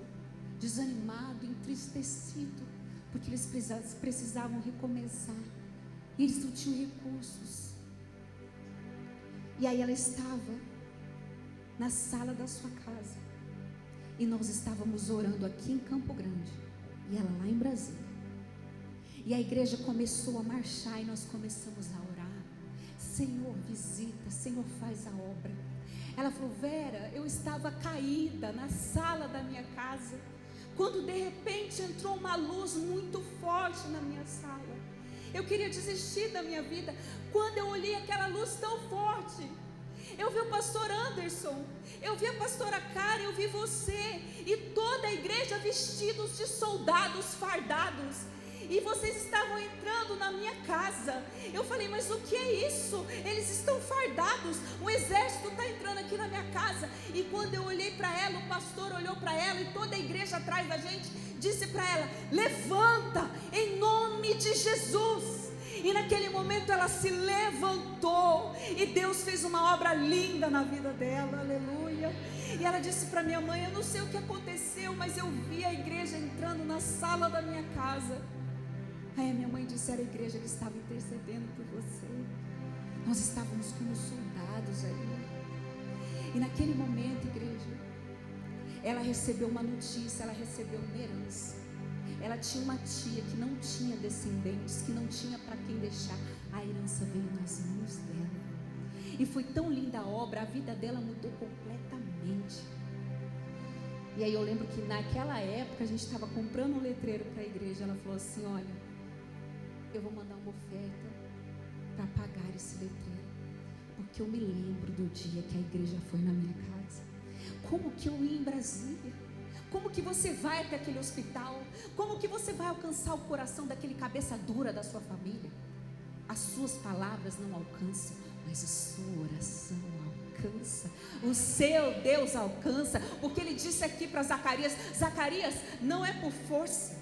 desanimado, entristecido, porque eles precisavam recomeçar, e eles não tinham recursos. E aí ela estava na sala da sua casa, e nós estávamos orando aqui em Campo Grande, e ela lá em Brasília. E a igreja começou a marchar, e nós começamos a orar: Senhor, visita, Senhor, faz a obra. Ela falou: Vera, eu estava caída na sala da minha casa, quando de repente entrou uma luz muito forte na minha sala. Eu queria desistir da minha vida, quando eu olhei aquela luz tão forte. Eu vi o pastor Anderson, eu vi a pastora Karen, eu vi você e toda a igreja vestidos de soldados fardados. E vocês estavam entrando na minha casa. Eu falei: mas o que é isso? Eles estão fardados, o exército está entrando aqui na minha casa. E quando eu olhei para ela, o pastor olhou para ela e toda a igreja atrás da gente disse para ela: levanta, em nome de Jesus. E naquele momento ela se levantou e Deus fez uma obra linda na vida dela, aleluia. E ela disse para minha mãe: eu não sei o que aconteceu, mas eu vi a igreja entrando na sala da minha casa. Aí a minha mãe disse: era a igreja que estava intercedendo por você. Nós estávamos como soldados ali. E naquele momento, igreja, ela recebeu uma notícia, ela recebeu uma herança. Ela tinha uma tia que não tinha descendentes, que não tinha para quem deixar. A herança veio nas mãos dela. E foi tão linda a obra, a vida dela mudou completamente. E aí eu lembro que naquela época a gente estava comprando um letreiro para a igreja. Ela falou assim: olha, eu vou mandar uma oferta para pagar esse letreiro, porque eu me lembro do dia que a igreja foi na minha casa. Como que eu ia em Brasília? Como que você vai até aquele hospital? Como que você vai alcançar o coração daquele cabeça dura da sua família? As suas palavras não alcançam, mas a sua oração alcança. O seu Deus alcança, porque ele disse aqui para Zacarias: Zacarias, não é por força,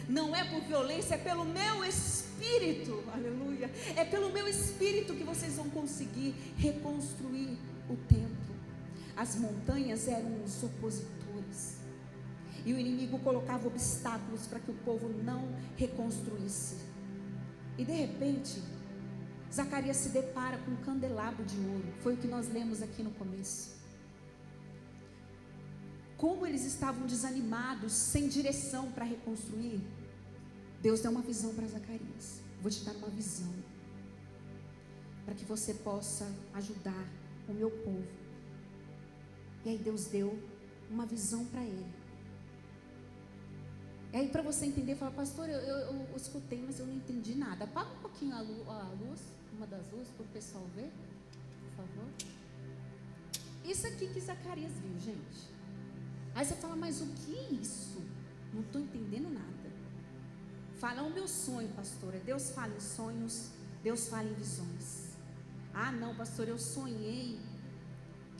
não é por violência, é pelo meu espírito, aleluia. É pelo meu espírito que vocês vão conseguir reconstruir o templo. As montanhas eram os opositores, e o inimigo colocava obstáculos para que o povo não reconstruísse. E de repente, Zacarias se depara com um candelabro de ouro. Foi o que nós lemos aqui no começo. Como eles estavam desanimados, sem direção para reconstruir, Deus deu uma visão para Zacarias. Vou te dar uma visão, para que você possa ajudar o meu povo. E aí Deus deu uma visão para ele. E aí, para você entender, fala: pastor, eu escutei, mas eu não entendi nada. Apaga um pouquinho a luz, uma das luzes, para o pessoal ver, por favor. Isso aqui que Zacarias viu, gente. Aí você fala: mas o que é isso? Não estou entendendo nada. Fala: é o meu sonho, pastora. Deus fala em sonhos, Deus fala em visões. Ah, não, pastor, eu sonhei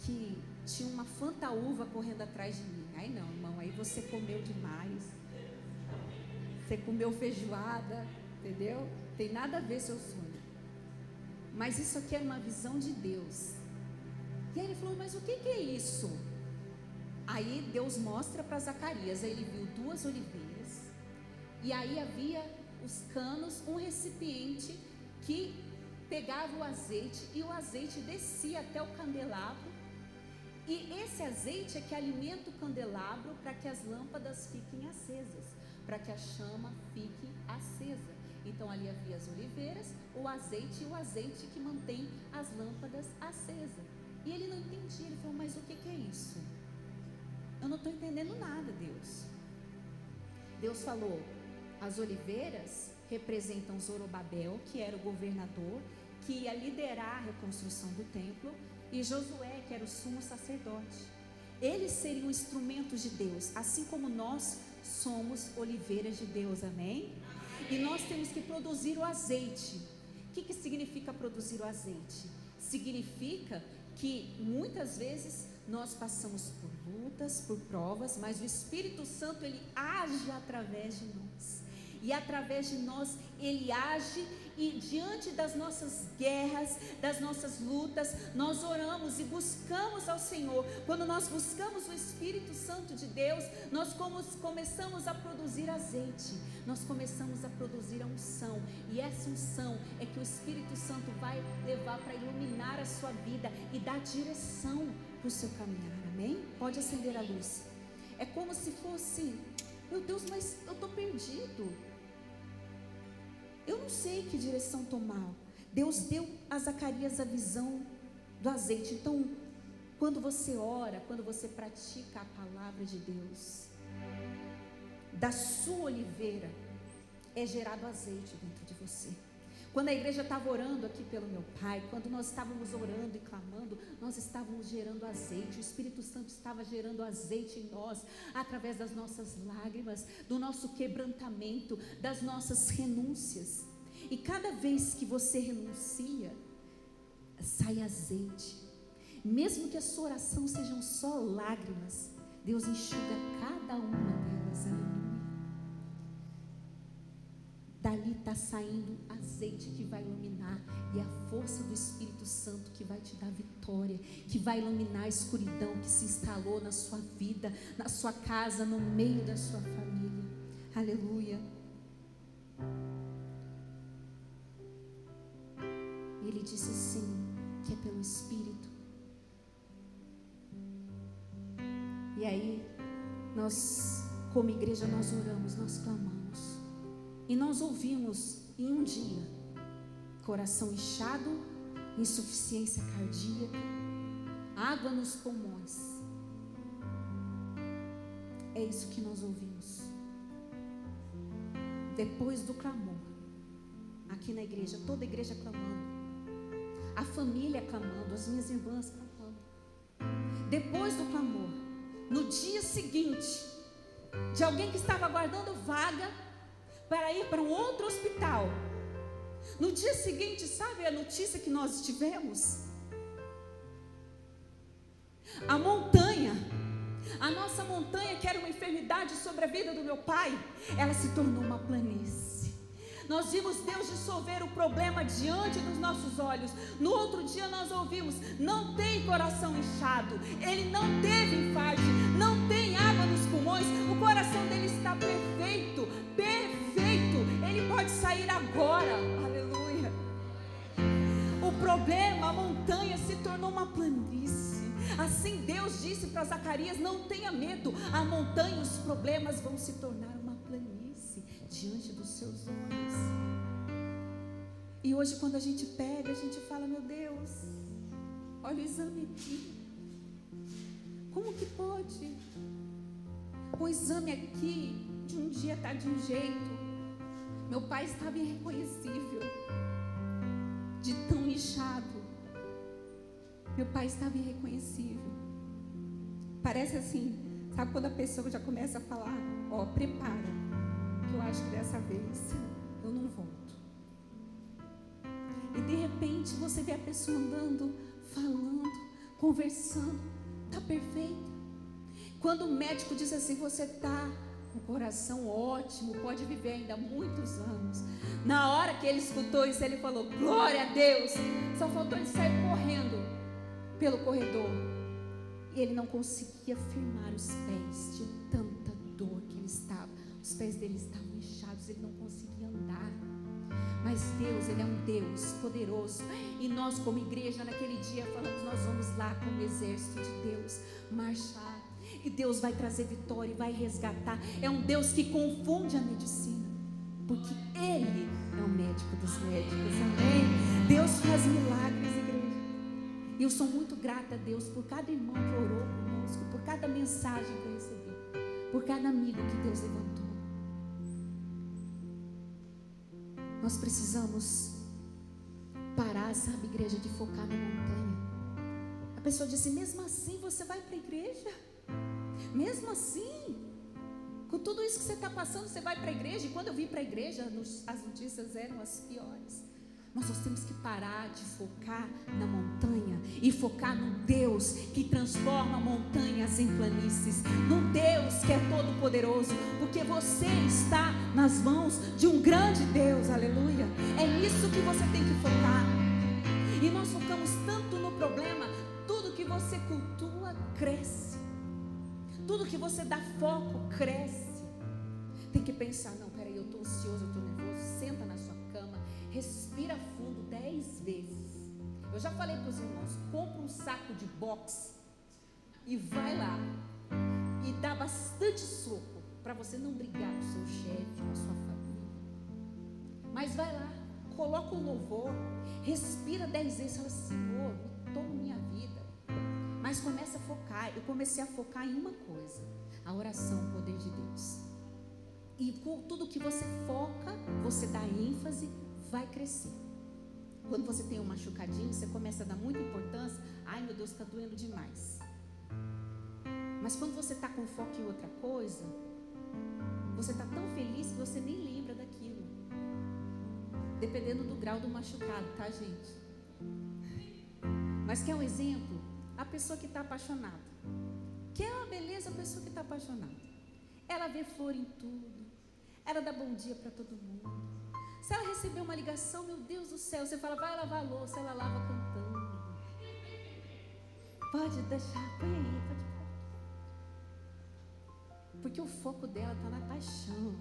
que tinha uma fantaúva correndo atrás de mim. Aí não, irmão, aí você comeu demais. Você comeu feijoada, entendeu? Tem nada a ver seu sonho. Mas isso aqui é uma visão de Deus. E aí ele falou: mas o que é isso? Aí Deus mostra para Zacarias. Aí ele viu 2 oliveiras. E aí havia os canos, um recipiente que pegava o azeite, e o azeite descia até o candelabro. E esse azeite é que alimenta o candelabro para que as lâmpadas fiquem acesas, para que a chama fique acesa. Então ali havia as oliveiras, o azeite, e o azeite que mantém as lâmpadas acesas. E ele não entendia. Ele falou: mas o que é isso? Eu não estou entendendo nada, Deus. Deus falou: as oliveiras representam Zorobabel, que era o governador, que ia liderar a reconstrução do templo, e Josué, que era o sumo sacerdote. Eles seriam instrumentos de Deus, assim como nós somos oliveiras de Deus, amém? E nós temos que produzir o azeite. O que significa produzir o azeite? Significa que muitas vezes nós passamos por lutas, por provas, mas o Espírito Santo, ele age através de nós. E através de nós ele age, e diante das nossas guerras, das nossas lutas, nós oramos e buscamos ao Senhor. Quando nós buscamos o Espírito Santo de Deus, nós começamos a produzir azeite, nós começamos a produzir a unção, e essa unção é que o Espírito Santo vai levar para iluminar a sua vida e dar direção para o seu caminhar, amém? Pode acender a luz. É como se fosse: meu Deus, mas eu estou perdido, eu não sei que direção tomar. Deus deu a Zacarias a visão do azeite. Então, Quando você ora, quando você pratica a palavra de Deus, da sua oliveira é gerado azeite dentro de você. Quando a igreja estava orando aqui pelo meu pai, quando nós estávamos orando e clamando, nós estávamos gerando azeite. O Espírito Santo estava gerando azeite em nós, através das nossas lágrimas, do nosso quebrantamento, das nossas renúncias. E cada vez que você renuncia, sai azeite. Mesmo que a sua oração sejam só lágrimas, Deus enxuga cada uma delas. Aleluia. Dali está saindo azeite que vai iluminar, e a força do Espírito Santo que vai te dar vitória, que vai iluminar a escuridão que se instalou na sua vida, na sua casa, no meio da sua família. Aleluia. Ele disse assim, que é pelo Espírito. E aí, nós, como igreja, nós oramos, nós clamamos. E nós ouvimos em um dia, coração inchado, insuficiência cardíaca, água nos pulmões. É isso que nós ouvimos. Depois do clamor, aqui na igreja, toda a igreja clamando, a família clamando, as minhas irmãs clamando. Depois do clamor, no dia seguinte, de alguém que estava aguardando vaga para ir para um outro hospital, no dia seguinte, sabe a notícia que nós tivemos? A montanha, a nossa montanha, que era uma enfermidade sobre a vida do meu pai, ela se tornou uma planície. Nós vimos Deus dissolver o problema diante dos nossos olhos. No outro dia nós ouvimos, não tem coração inchado, ele não teve infarto, não tem água nos pulmões, o coração dele está perfeito, perfeito, ele pode sair agora, aleluia. O problema, a montanha se tornou uma planície. Assim Deus disse para Zacarias, não tenha medo, a montanha, os problemas vão se tornar uma planície diante dos seus olhos. E hoje quando a gente pega, a gente fala, meu Deus, olha o exame aqui, como que pode? O exame aqui, de um dia está de um jeito, meu pai estava irreconhecível, de tão inchado, meu pai estava irreconhecível. Parece assim, sabe quando a pessoa já começa a falar, ó, prepara, que eu acho que dessa vez eu não volto. E de repente você vê a pessoa andando, falando, conversando, está perfeita. Quando o médico diz assim, você está com o coração ótimo, pode viver ainda muitos anos. Na hora que ele escutou isso, ele falou, glória a Deus. Só faltou ele sair correndo pelo corredor. E ele não conseguia firmar os pés de tanta dor que ele estava. Os pés dele estavam inchados, ele não conseguia andar. Mas Deus, ele é um Deus poderoso. E nós como igreja naquele dia falamos, nós vamos lá como exército de Deus marchar. E Deus vai trazer vitória e vai resgatar. É um Deus que confunde a medicina, porque Ele é o médico dos médicos, amém? Deus faz milagres, igreja. E eu sou muito grata a Deus por cada irmão que orou conosco, por cada mensagem que eu recebi, por cada amigo que Deus levantou. Nós precisamos parar, sabe, igreja, de focar na montanha. A pessoa disse, mesmo assim você vai para a igreja? Mesmo assim, com tudo isso que você está passando, você vai para a igreja? E quando eu vim para a igreja, as notícias eram as piores. Mas nós temos que parar de focar na montanha e focar no Deus que transforma montanhas em planícies, no Deus que é todo poderoso, porque você está nas mãos de um grande Deus, aleluia. É nisso que você tem que focar. E nós focamos tanto no problema. Tudo que você cultua cresce, tudo que você dá foco cresce. Tem que pensar, não, peraí, eu estou ansioso, eu estou nervoso. Senta na sua cama, respira fundo 10 vezes. Eu já falei para os irmãos, compra um saco de boxe e vai lá e dá bastante soco, para você não brigar com o seu chefe, com a sua família. Mas vai lá, coloca o louvor, respira 10 vezes, fala, Senhor, me toma minha vida. Mas começa a focar. Eu comecei a focar em uma coisa: a oração, o poder de Deus. E com tudo que você foca, você dá ênfase, vai crescer. Quando você tem um machucadinho, você começa a dar muita importância. Ai, meu Deus, está doendo demais. Mas quando você está com foco em outra coisa, você está tão feliz que você nem lembra daquilo. Dependendo do grau do machucado, tá, gente? Mas quer um exemplo? A pessoa que está apaixonada. Quer uma beleza a pessoa que está apaixonada? Ela vê flor em tudo. Ela dá bom dia para todo mundo. Se ela receber uma ligação, meu Deus do céu, você fala, vai lavar a louça, ela lava cantando. Pode deixar, põe aí, pode. Porque o foco dela está na paixão.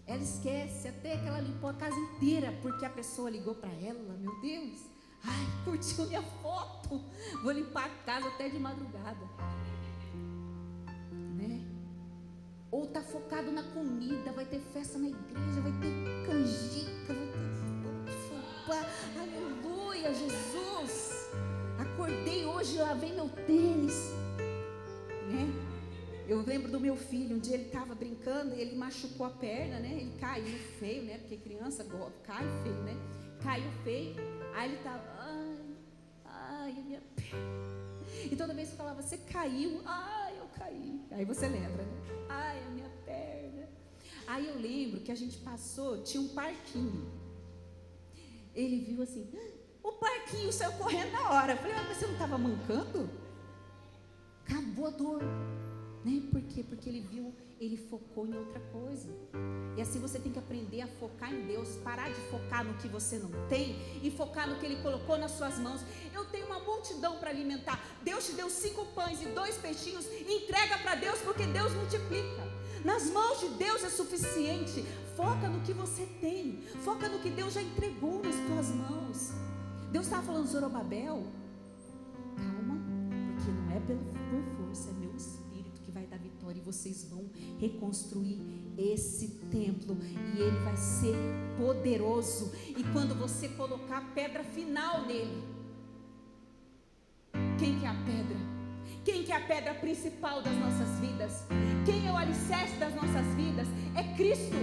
Ela esquece até que ela limpou a casa inteira, porque a pessoa ligou para ela, meu Deus. Ai, curtiu minha foto. Vou limpar a casa até de madrugada. Né? Ou está focado na comida, vai ter festa na igreja, vai ter canjica, vai ter sopa. Aleluia, Jesus. Acordei hoje, lavei meu tênis. Né? Eu lembro do meu filho, um dia ele estava brincando e ele machucou a perna, né? Ele caiu feio, né? Porque criança cai feio, né? Caiu feio. Aí ele estava, ai, a minha perna. E toda vez que eu falava, você caiu, ai, eu caí. Aí você lembra, né? Ai, a minha perna. Aí eu lembro que a gente passou, tinha um parquinho. Ele viu assim, o parquinho saiu correndo na hora. Eu falei, mas você não estava mancando? Acabou a dor. Né? Por quê? Porque ele viu, ele focou em outra coisa. E assim você tem que aprender a focar em Deus. Parar de focar no que você não tem e focar no que Ele colocou nas suas mãos. Eu tenho uma multidão para alimentar. Deus te deu 5 pães e 2 peixinhos. Entrega para Deus, porque Deus multiplica. Nas mãos de Deus é suficiente. Foca no que você tem. Foca no que Deus já entregou nas tuas mãos. Deus estava falando, Zorobabel, calma, porque não é por força, é meu Espírito que vai dar vitória, e vocês vão reconstruir esse templo, e ele vai ser poderoso. E quando você colocar a pedra final nele, quem que é a pedra? Quem que é a pedra principal das nossas vidas? Quem é o alicerce das nossas vidas? É Cristo.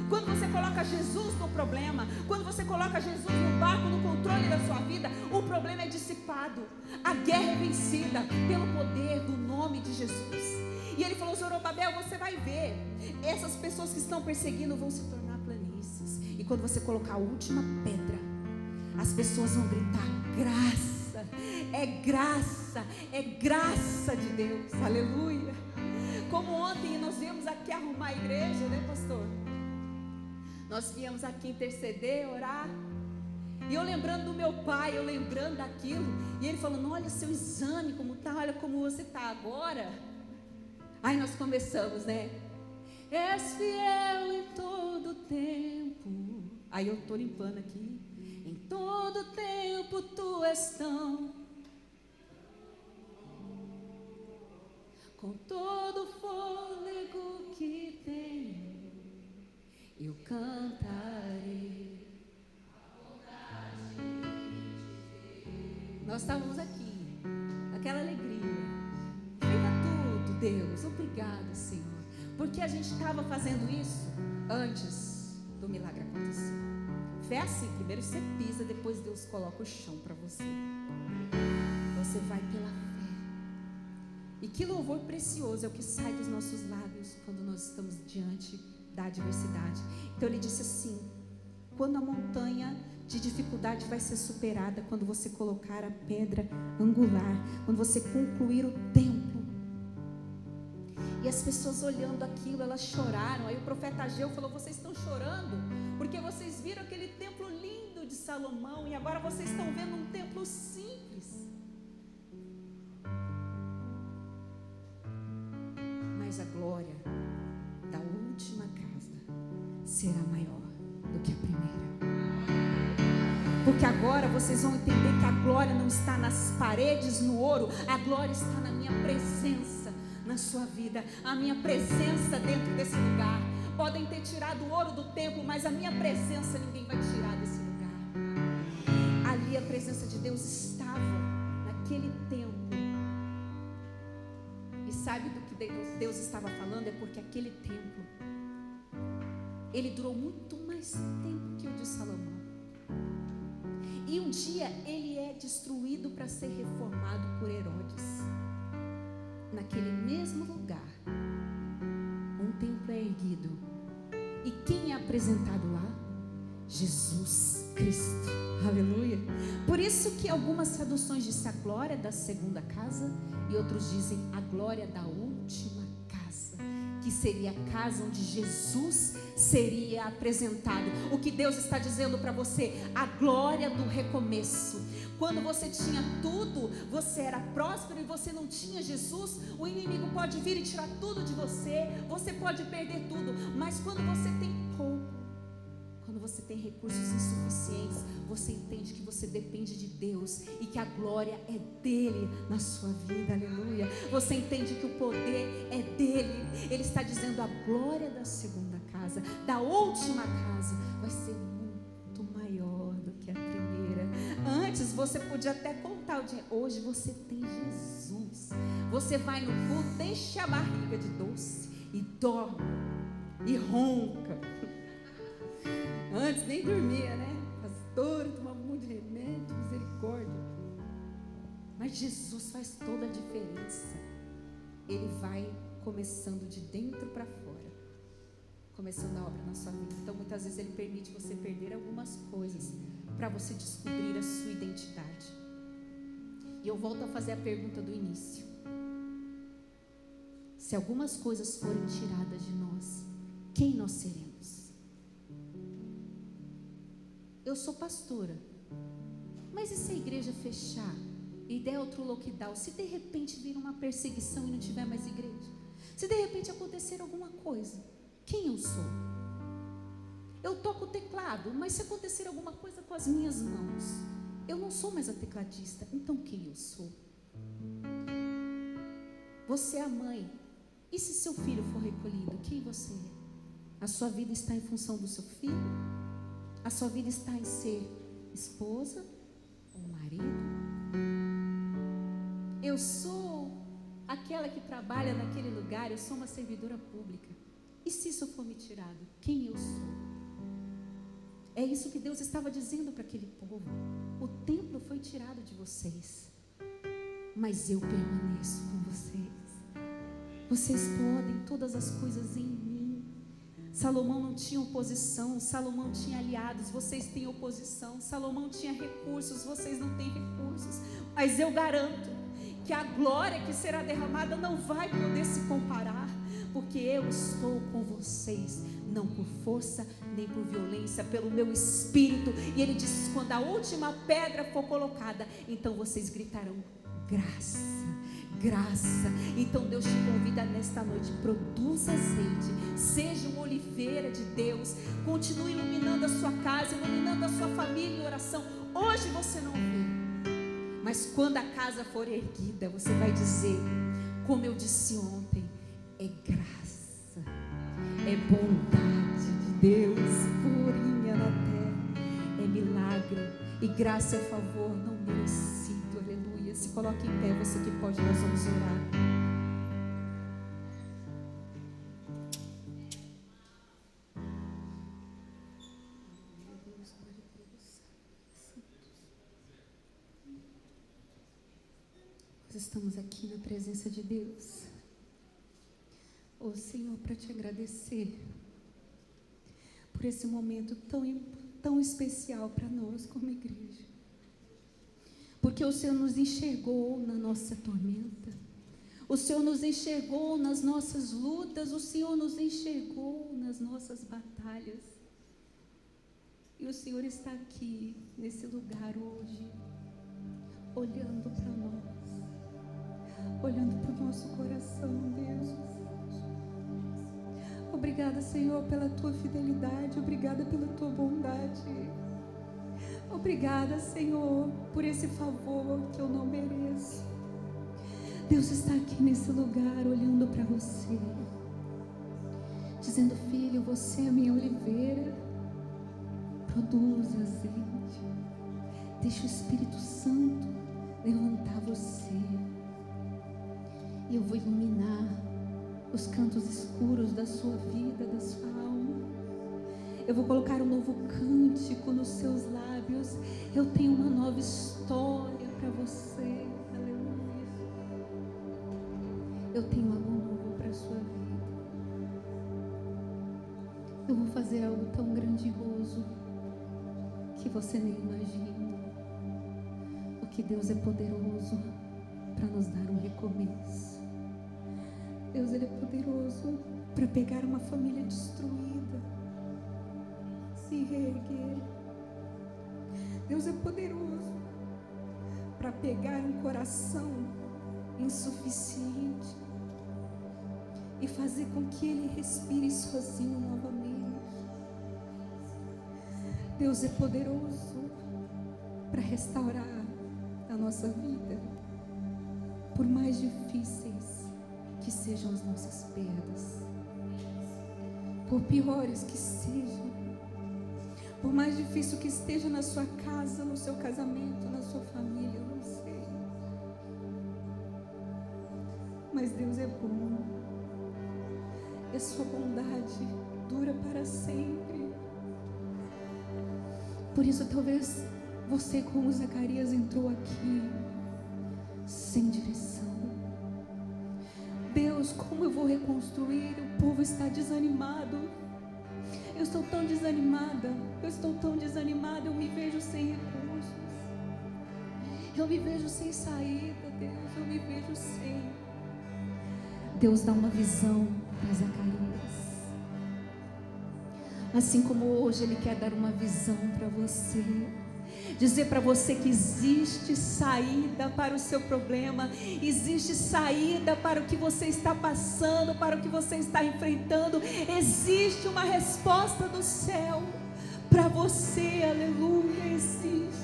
Quando você coloca Jesus no problema, quando você coloca Jesus no barco, no controle da sua vida, o problema é dissipado, a guerra é vencida pelo poder do nome de Jesus. E ele falou, Zorobabel, você vai ver, essas pessoas que estão perseguindo vão se tornar planícies. E quando você colocar a última pedra, as pessoas vão gritar, graça, é graça de Deus, aleluia. Como ontem nós viemos aqui arrumar a igreja, né, pastor? Nós viemos aqui interceder, orar. E eu lembrando do meu pai, eu lembrando daquilo. E ele falando, olha seu exame como está, olha como você está agora. Aí nós começamos, né? És fiel em todo tempo. Aí eu estou limpando aqui. Em todo tempo tu és tão. Com todo fôlego que tenho, eu cantarei. Nós estávamos aqui, aquela alegria. Fica tudo, Deus, obrigado, Senhor. Porque a gente estava fazendo isso antes do milagre acontecer. Fé assim, primeiro você pisa, depois Deus coloca o chão para você. Você vai pela fé. E que louvor precioso é o que sai dos nossos lábios quando nós estamos diante da adversidade. Então ele disse assim, quando a montanha de dificuldade vai ser superada, quando você colocar a pedra angular, quando você concluir o templo. E as pessoas olhando aquilo, elas choraram. Aí o profeta Ageu falou, vocês estão chorando porque vocês viram aquele templo lindo de Salomão, e agora vocês estão vendo um templo simples. Mas a glória da última casa será maior do que a primeira. Porque agora vocês vão entender que a glória não está nas paredes, no ouro. A glória está na minha presença, na sua vida. A minha presença dentro desse lugar. Podem ter tirado o ouro do templo, mas a minha presença ninguém vai tirar desse lugar. Ali a presença de Deus estava aquele templo, e sabe do que Deus estava falando? É porque aquele templo, ele durou muito mais tempo que o de Salomão. E um dia ele é destruído para ser reformado por Herodes. Naquele mesmo lugar, um templo é erguido. E quem é apresentado lá? Jesus Cristo. Aleluia. Por isso que algumas traduções dizem a glória da segunda casa, e outros dizem a glória da última casa, que seria a casa onde Jesus seria apresentado. O que Deus está dizendo para você? A glória do recomeço. Quando você tinha tudo, você era próspero e você não tinha Jesus, o inimigo pode vir e tirar tudo de você, você pode perder tudo. Mas quando você tem pouco, quando você tem recursos insuficientes, você entende que você depende de Deus e que a glória é dele na sua vida, aleluia. Você entende que o poder é dele. Ele está dizendo: a glória da segunda casa, da última casa, vai ser muito maior do que a primeira. Antes você podia até contar o dinheiro, hoje você tem Jesus. Você vai no culto, deixa a barriga de doce e dorme e ronca. Antes nem dormia, né? Pastor, tomava um monte de remédio, misericórdia. Mas Jesus faz toda a diferença. Ele vai começando de dentro para fora, começando a obra na sua vida. Então muitas vezes Ele permite você perder algumas coisas para você descobrir a sua identidade. E eu volto a fazer a pergunta do início: se algumas coisas forem tiradas de nós, quem nós seremos? Eu sou pastora, mas e se a igreja fechar e der outro lockdown? Se de repente vir uma perseguição e não tiver mais igreja? Se de repente acontecer alguma coisa, quem eu sou? Eu toco o teclado, mas se acontecer alguma coisa com as minhas mãos, eu não sou mais a tecladista. Então quem eu sou? Você é a mãe. E se seu filho for recolhido, quem você é? A sua vida está em função do seu filho? A sua vida está em ser esposa ou marido? Eu sou aquela que trabalha naquele lugar, eu sou uma servidora pública. E se isso for me tirado, quem eu sou? É isso que Deus estava dizendo para aquele povo. O templo foi tirado de vocês, mas eu permaneço com vocês. Vocês podem todas as coisas em mim. Salomão não tinha oposição, Salomão tinha aliados, vocês têm oposição. Salomão tinha recursos, vocês não têm recursos. Mas eu garanto que a glória que será derramada não vai poder se comparar, porque eu estou com vocês, não por força nem por violência, pelo meu espírito. E ele diz: quando a última pedra for colocada, então vocês gritarão graça, graça. Então Deus te convida nesta noite: produza azeite, seja uma oliveira de Deus, continue iluminando a sua casa, iluminando a sua família em oração. Hoje você não vê, mas quando a casa for erguida, você vai dizer, como eu disse ontem: é graça, é bondade de Deus purinha na terra, é milagre e graça, é favor não merecido. Aleluia. Se coloque em pé, você que pode, nós vamos orar. Nós estamos aqui na presença de Deus, oh Senhor, para te agradecer por esse momento tão especial para nós como igreja. Porque o Senhor nos enxergou na nossa tormenta, o Senhor nos enxergou nas nossas lutas, o Senhor nos enxergou nas nossas batalhas. E o Senhor está aqui, nesse lugar hoje, olhando para nós, olhando para o nosso coração, Deus. Obrigada, Senhor, pela tua fidelidade, obrigada pela tua bondade. Obrigada, Senhor, por esse favor que eu não mereço. Deus está aqui nesse lugar olhando para você, dizendo: filho, você é a minha oliveira, produz azeite, deixa o Espírito Santo levantar você. E eu vou iluminar os cantos escuros da sua vida, da sua alma. Eu vou colocar um novo cântico nos seus lábios. Eu tenho uma nova história para você. Aleluia. Eu tenho algo novo para a sua vida. Eu vou fazer algo tão grandioso que você nem imagina. Porque Deus é poderoso para nos dar um recomeço. Deus, Ele é poderoso para pegar uma família destruída, se reerguer. Deus é poderoso para pegar um coração insuficiente e fazer com que ele respire sozinho novamente. Deus é poderoso para restaurar a nossa vida, por mais difíceis que sejam as nossas perdas, por piores que sejam, por mais difícil que esteja na sua casa, no seu casamento, na sua família, eu não sei. Mas Deus é bom, e a sua bondade dura para sempre. Por isso, talvez você, como Zacarias, entrou aqui sem direção. Deus, como eu vou reconstruir? O povo está desanimado. Eu estou tão desanimada. Eu me vejo sem recursos. Eu me vejo sem saída, Deus. Eu me vejo sem. Deus dá uma visão para Zacarias. Assim como hoje Ele quer dar uma visão para você. Dizer para você que existe saída para o seu problema, existe saída para o que você está passando, para o que você está enfrentando. Existe uma resposta do céu para você, aleluia, existe.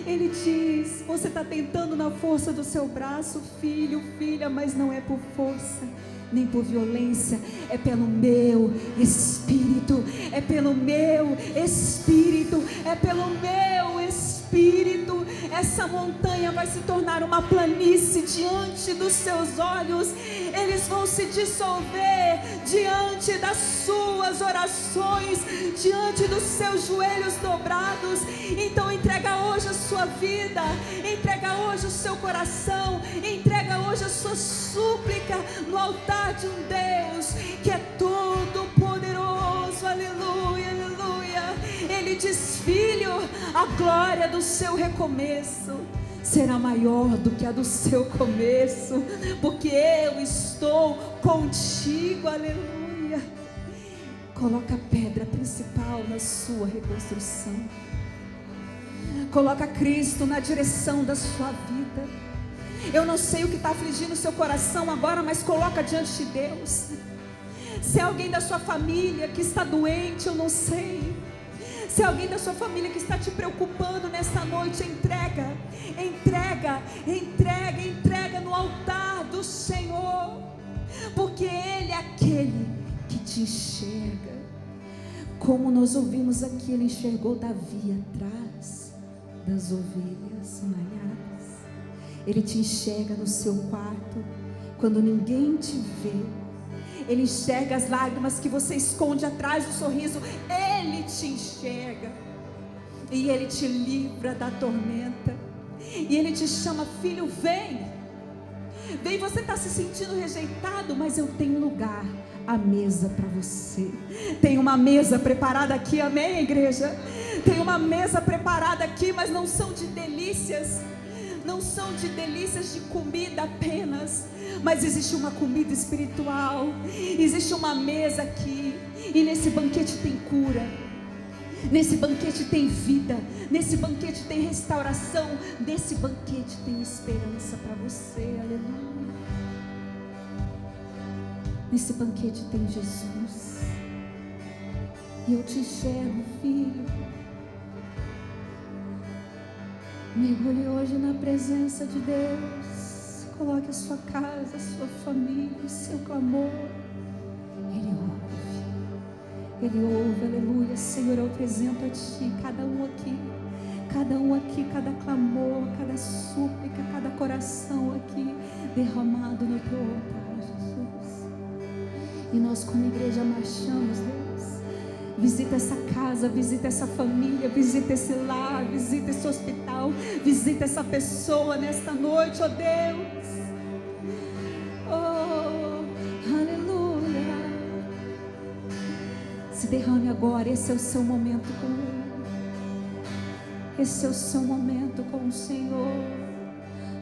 Ele diz: você está tentando na força do seu braço, filho, filha, mas não é por força, nem por violência, é pelo meu Espírito, é pelo meu Espírito, é pelo meu Espírito. Essa montanha vai se tornar uma planície diante dos seus olhos. Eles vão se dissolver diante das suas orações, diante dos seus joelhos dobrados. Então entrega hoje a sua vida, entrega hoje o seu coração, entrega hoje a sua súplica no altar de um Deus que é todo poderoso. Aleluia, aleluia. Ele diz: filho, a glória do seu recomeço será maior do que a do seu começo, porque eu estou contigo. Aleluia. Coloca a pedra principal na sua reconstrução. Coloca Cristo na direção da sua vida. Eu não sei o que está afligindo o seu coração agora, mas coloca diante de Deus. Se é alguém da sua família que está doente, eu não sei. Se é alguém da sua família que está te preocupando nesta noite, entrega no altar do Senhor, porque Ele é aquele que te enxerga. Como nós ouvimos aqui, Ele enxergou Davi atrás das ovelhas malhadas. Ele te enxerga no seu quarto, quando ninguém te vê. Ele enxerga as lágrimas que você esconde atrás do sorriso. Ele te enxerga. E Ele te livra da tormenta. E Ele te chama: filho, vem. Vem, você está se sentindo rejeitado, mas eu tenho lugar à mesa para você. Tem uma mesa preparada aqui, amém, igreja? Tem uma mesa preparada aqui, mas não são de delícias. Não são de delícias de comida apenas, mas existe uma comida espiritual. Existe uma mesa aqui, e nesse banquete tem cura, nesse banquete tem vida, nesse banquete tem restauração, nesse banquete tem esperança para você. Aleluia. Nesse banquete tem Jesus. E eu te enxergo, filho. Mergulhe hoje na presença de Deus. Coloque a sua casa, a sua família, o seu clamor. Ele ouve, aleluia. Senhor, eu apresento a Ti cada um aqui, cada um aqui, cada clamor, cada súplica, cada coração aqui derramado no teu altar, Jesus. E nós como igreja marchamos, Deus. Visita essa casa, visita essa família, visita esse lar, visita esse hospital, visita essa pessoa nesta noite, ó Deus. Oh, aleluia. Se derrame agora, esse é o seu momento com Ele. Esse é o seu momento com o Senhor.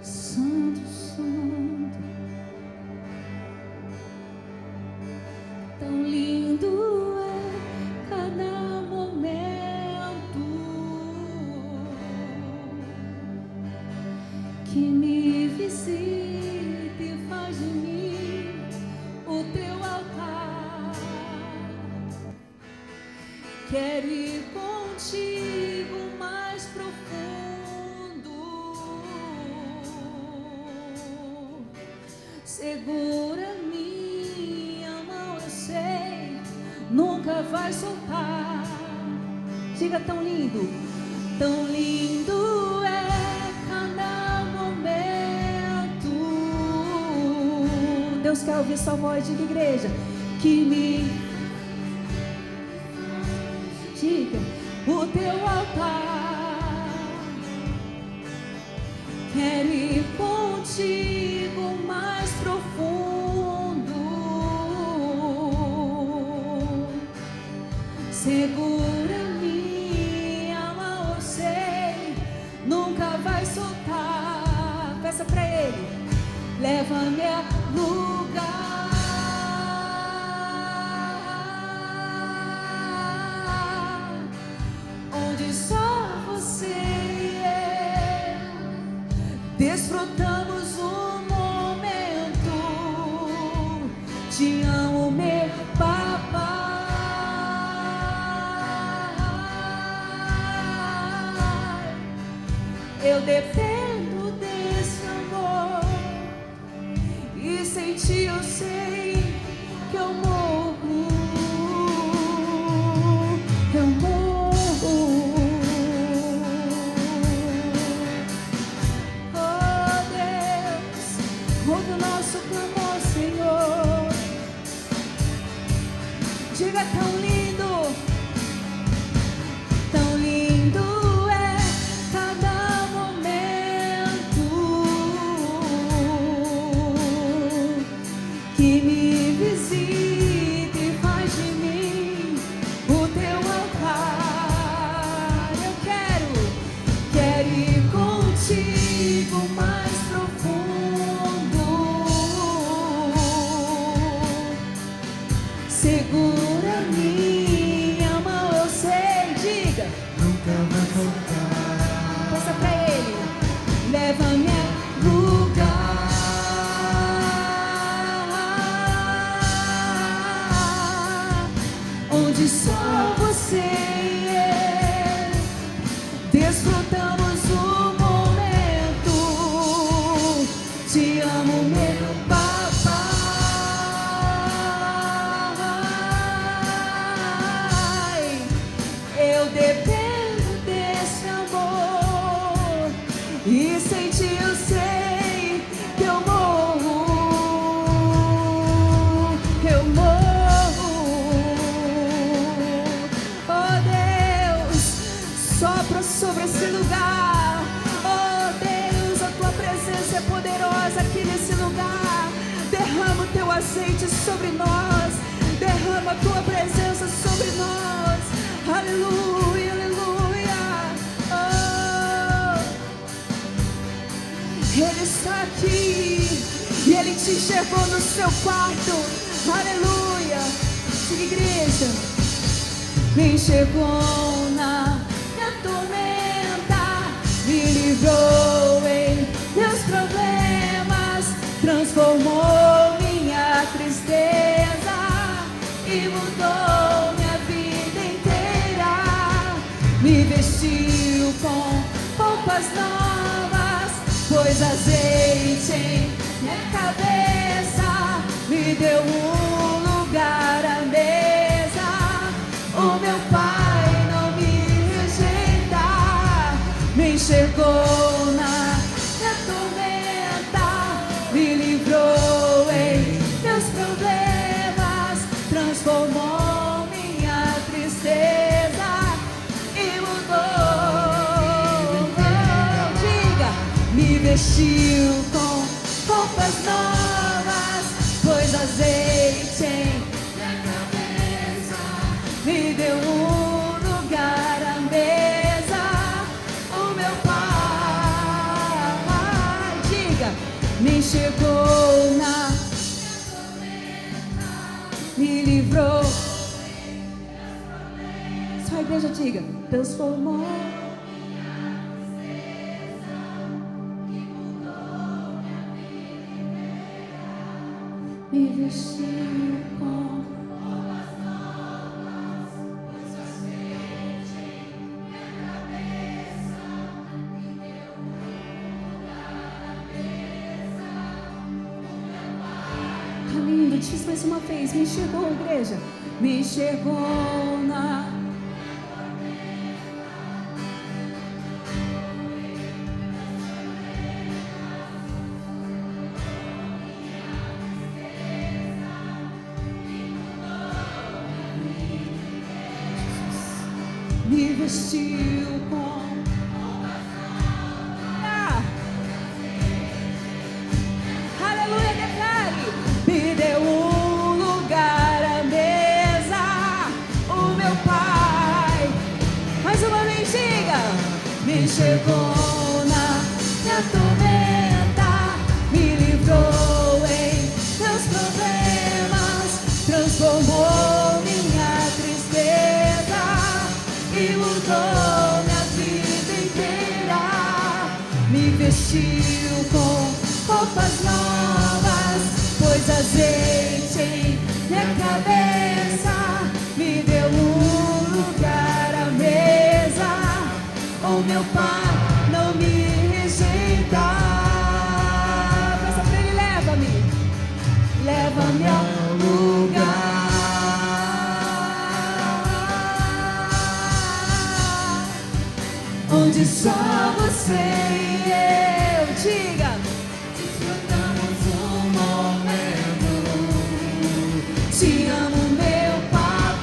Santo, Santo. Tão lindo é cada momento que me visita e faz de mim o teu altar. Quero ir contigo mais profundo, segura minha mão, eu sei, nunca vai soltar. Diga, tão lindo é cada momento. Deus quer ouvir sua voz, diga, igreja, que me diga o teu altar. Quero ir contigo mais profundo, segura minha mão, eu sei, nunca vai soltar. Peça pra Ele, leva-me a lugar onde só você e eu desfrutamos um momento. Te amo, meu papai. Eu dependo desse amor e sem ti eu sei que eu morro. Eu morro. Oh Deus, ouve o nosso clamor, Senhor. Diga, tão lindo é cada momento que me visita e faz de mim o teu altar. Eu quero ir contigo mais profundo, segura minha mão, eu sei, diga, nunca vai faltar. peça pra Ele, leva-me a lugar onde só você e eu desfrutamos o momento. Te amo, meu papai. Eu dependo desse amor e sem ti eu sei que eu morro. Eu morro. Oh Deus, sopra sobre esse lugar. Oh Deus, a tua presença é poderosa aqui nesse lugar. Derrama o teu azeite sobre nós. Derrama a tua presença sobre nós. Aleluia, aleluia. Oh, Ele está aqui e Ele te enxergou no seu quarto. Aleluia. Diga, igreja, me enxergou na minha tormenta, me livrou em meus problemas, transformou minha tristeza e mudou minha vida inteira. Me vestiu com roupas novas, pôs azeite em minha cabeça, me deu um lugar à mesa. O meu Pai não me rejeita, vestiu com roupas novas, pôs azeite em minha cabeça, me deu um lugar à mesa. O meu Pai, diga, me enxergou na me livrou. Só a igreja diga, transformou. Me vestiu com roupas novas, pôs azeite em minha cabeça, me deu um lugar à mesa. O meu Pai. Tá lindo, diz mais uma vez, me enxergou, igreja. Me enxergou na me vestiu com aleluia, declare, me deu um lugar à mesa. O meu Pai, mais uma vez diga, me enxergou na minha tormenta, me livrou em meus problemas, transformou minha tristeza e mudou minha vida inteira. Me vestiu com roupas novas, pôs azeite em minha cabeça, me deu um lugar à mesa. O meu Pai não me rejeita. Peça pra Ele, leva-me, leva-me ao lugar onde só você e eu, diga, desfrutamos um momento. Te amo, meu papai.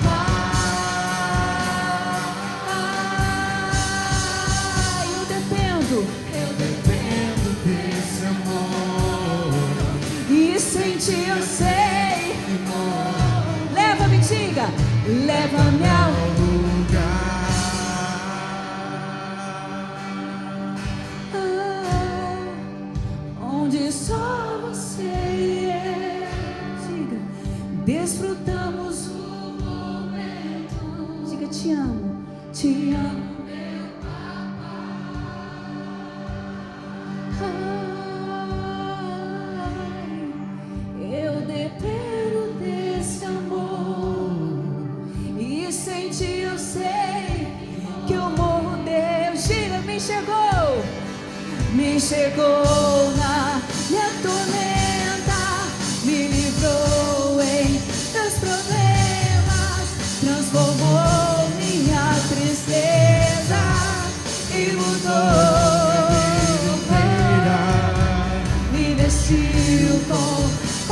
Eu dependo desse amor. e sem ti eu sei. Leva-me, diga, leva-me ao onde só você e eu, diga, desfrutamos o momento. Diga, te amo, meu papai. Eu dependo desse amor e sem ti eu sei que eu morro. Deus, diga, me enxergou na minha tormenta, me livrou em meus problemas, transformou minha tristeza e mudou. Me vestiu com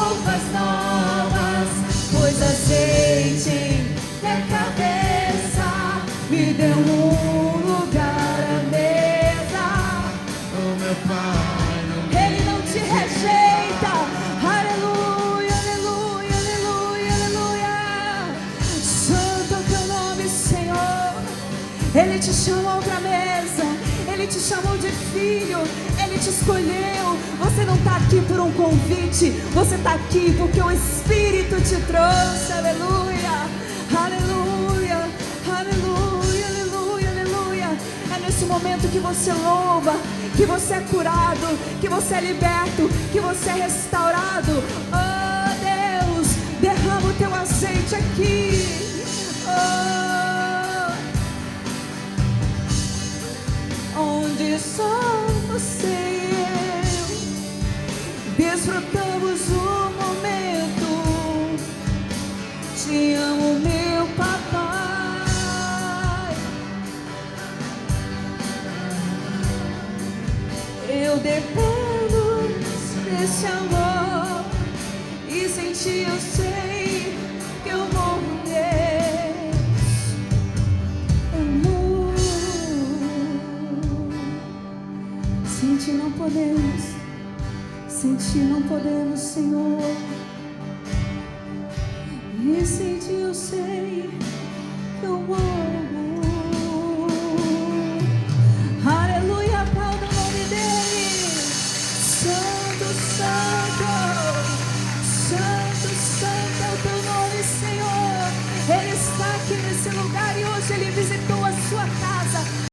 roupas novas, pôs azeite em minha cabeça, me deu um lugar à mesa. O meu Pai não Ele não te rejeita. Aleluia, aleluia, aleluia, aleluia. Santo é o teu nome, Senhor. Ele te chamou para a mesa. Ele te chamou de filho. Ele te escolheu. Você não está aqui por um convite. Você está aqui porque o Espírito te trouxe. Aleluia, aleluia, aleluia, aleluia, aleluia. É nesse momento que você louva, que você é curado, que você é liberto, que você é restaurado. Oh Deus, derrama o teu azeite aqui. Onde só você e eu desfrutamos o momento. Te amo, meu papai. Eu dependo desse amor e sem ti eu sei que eu morro, Deus. Amor, sem ti não podemos. Sem ti não podemos, Senhor. E sem ti eu sei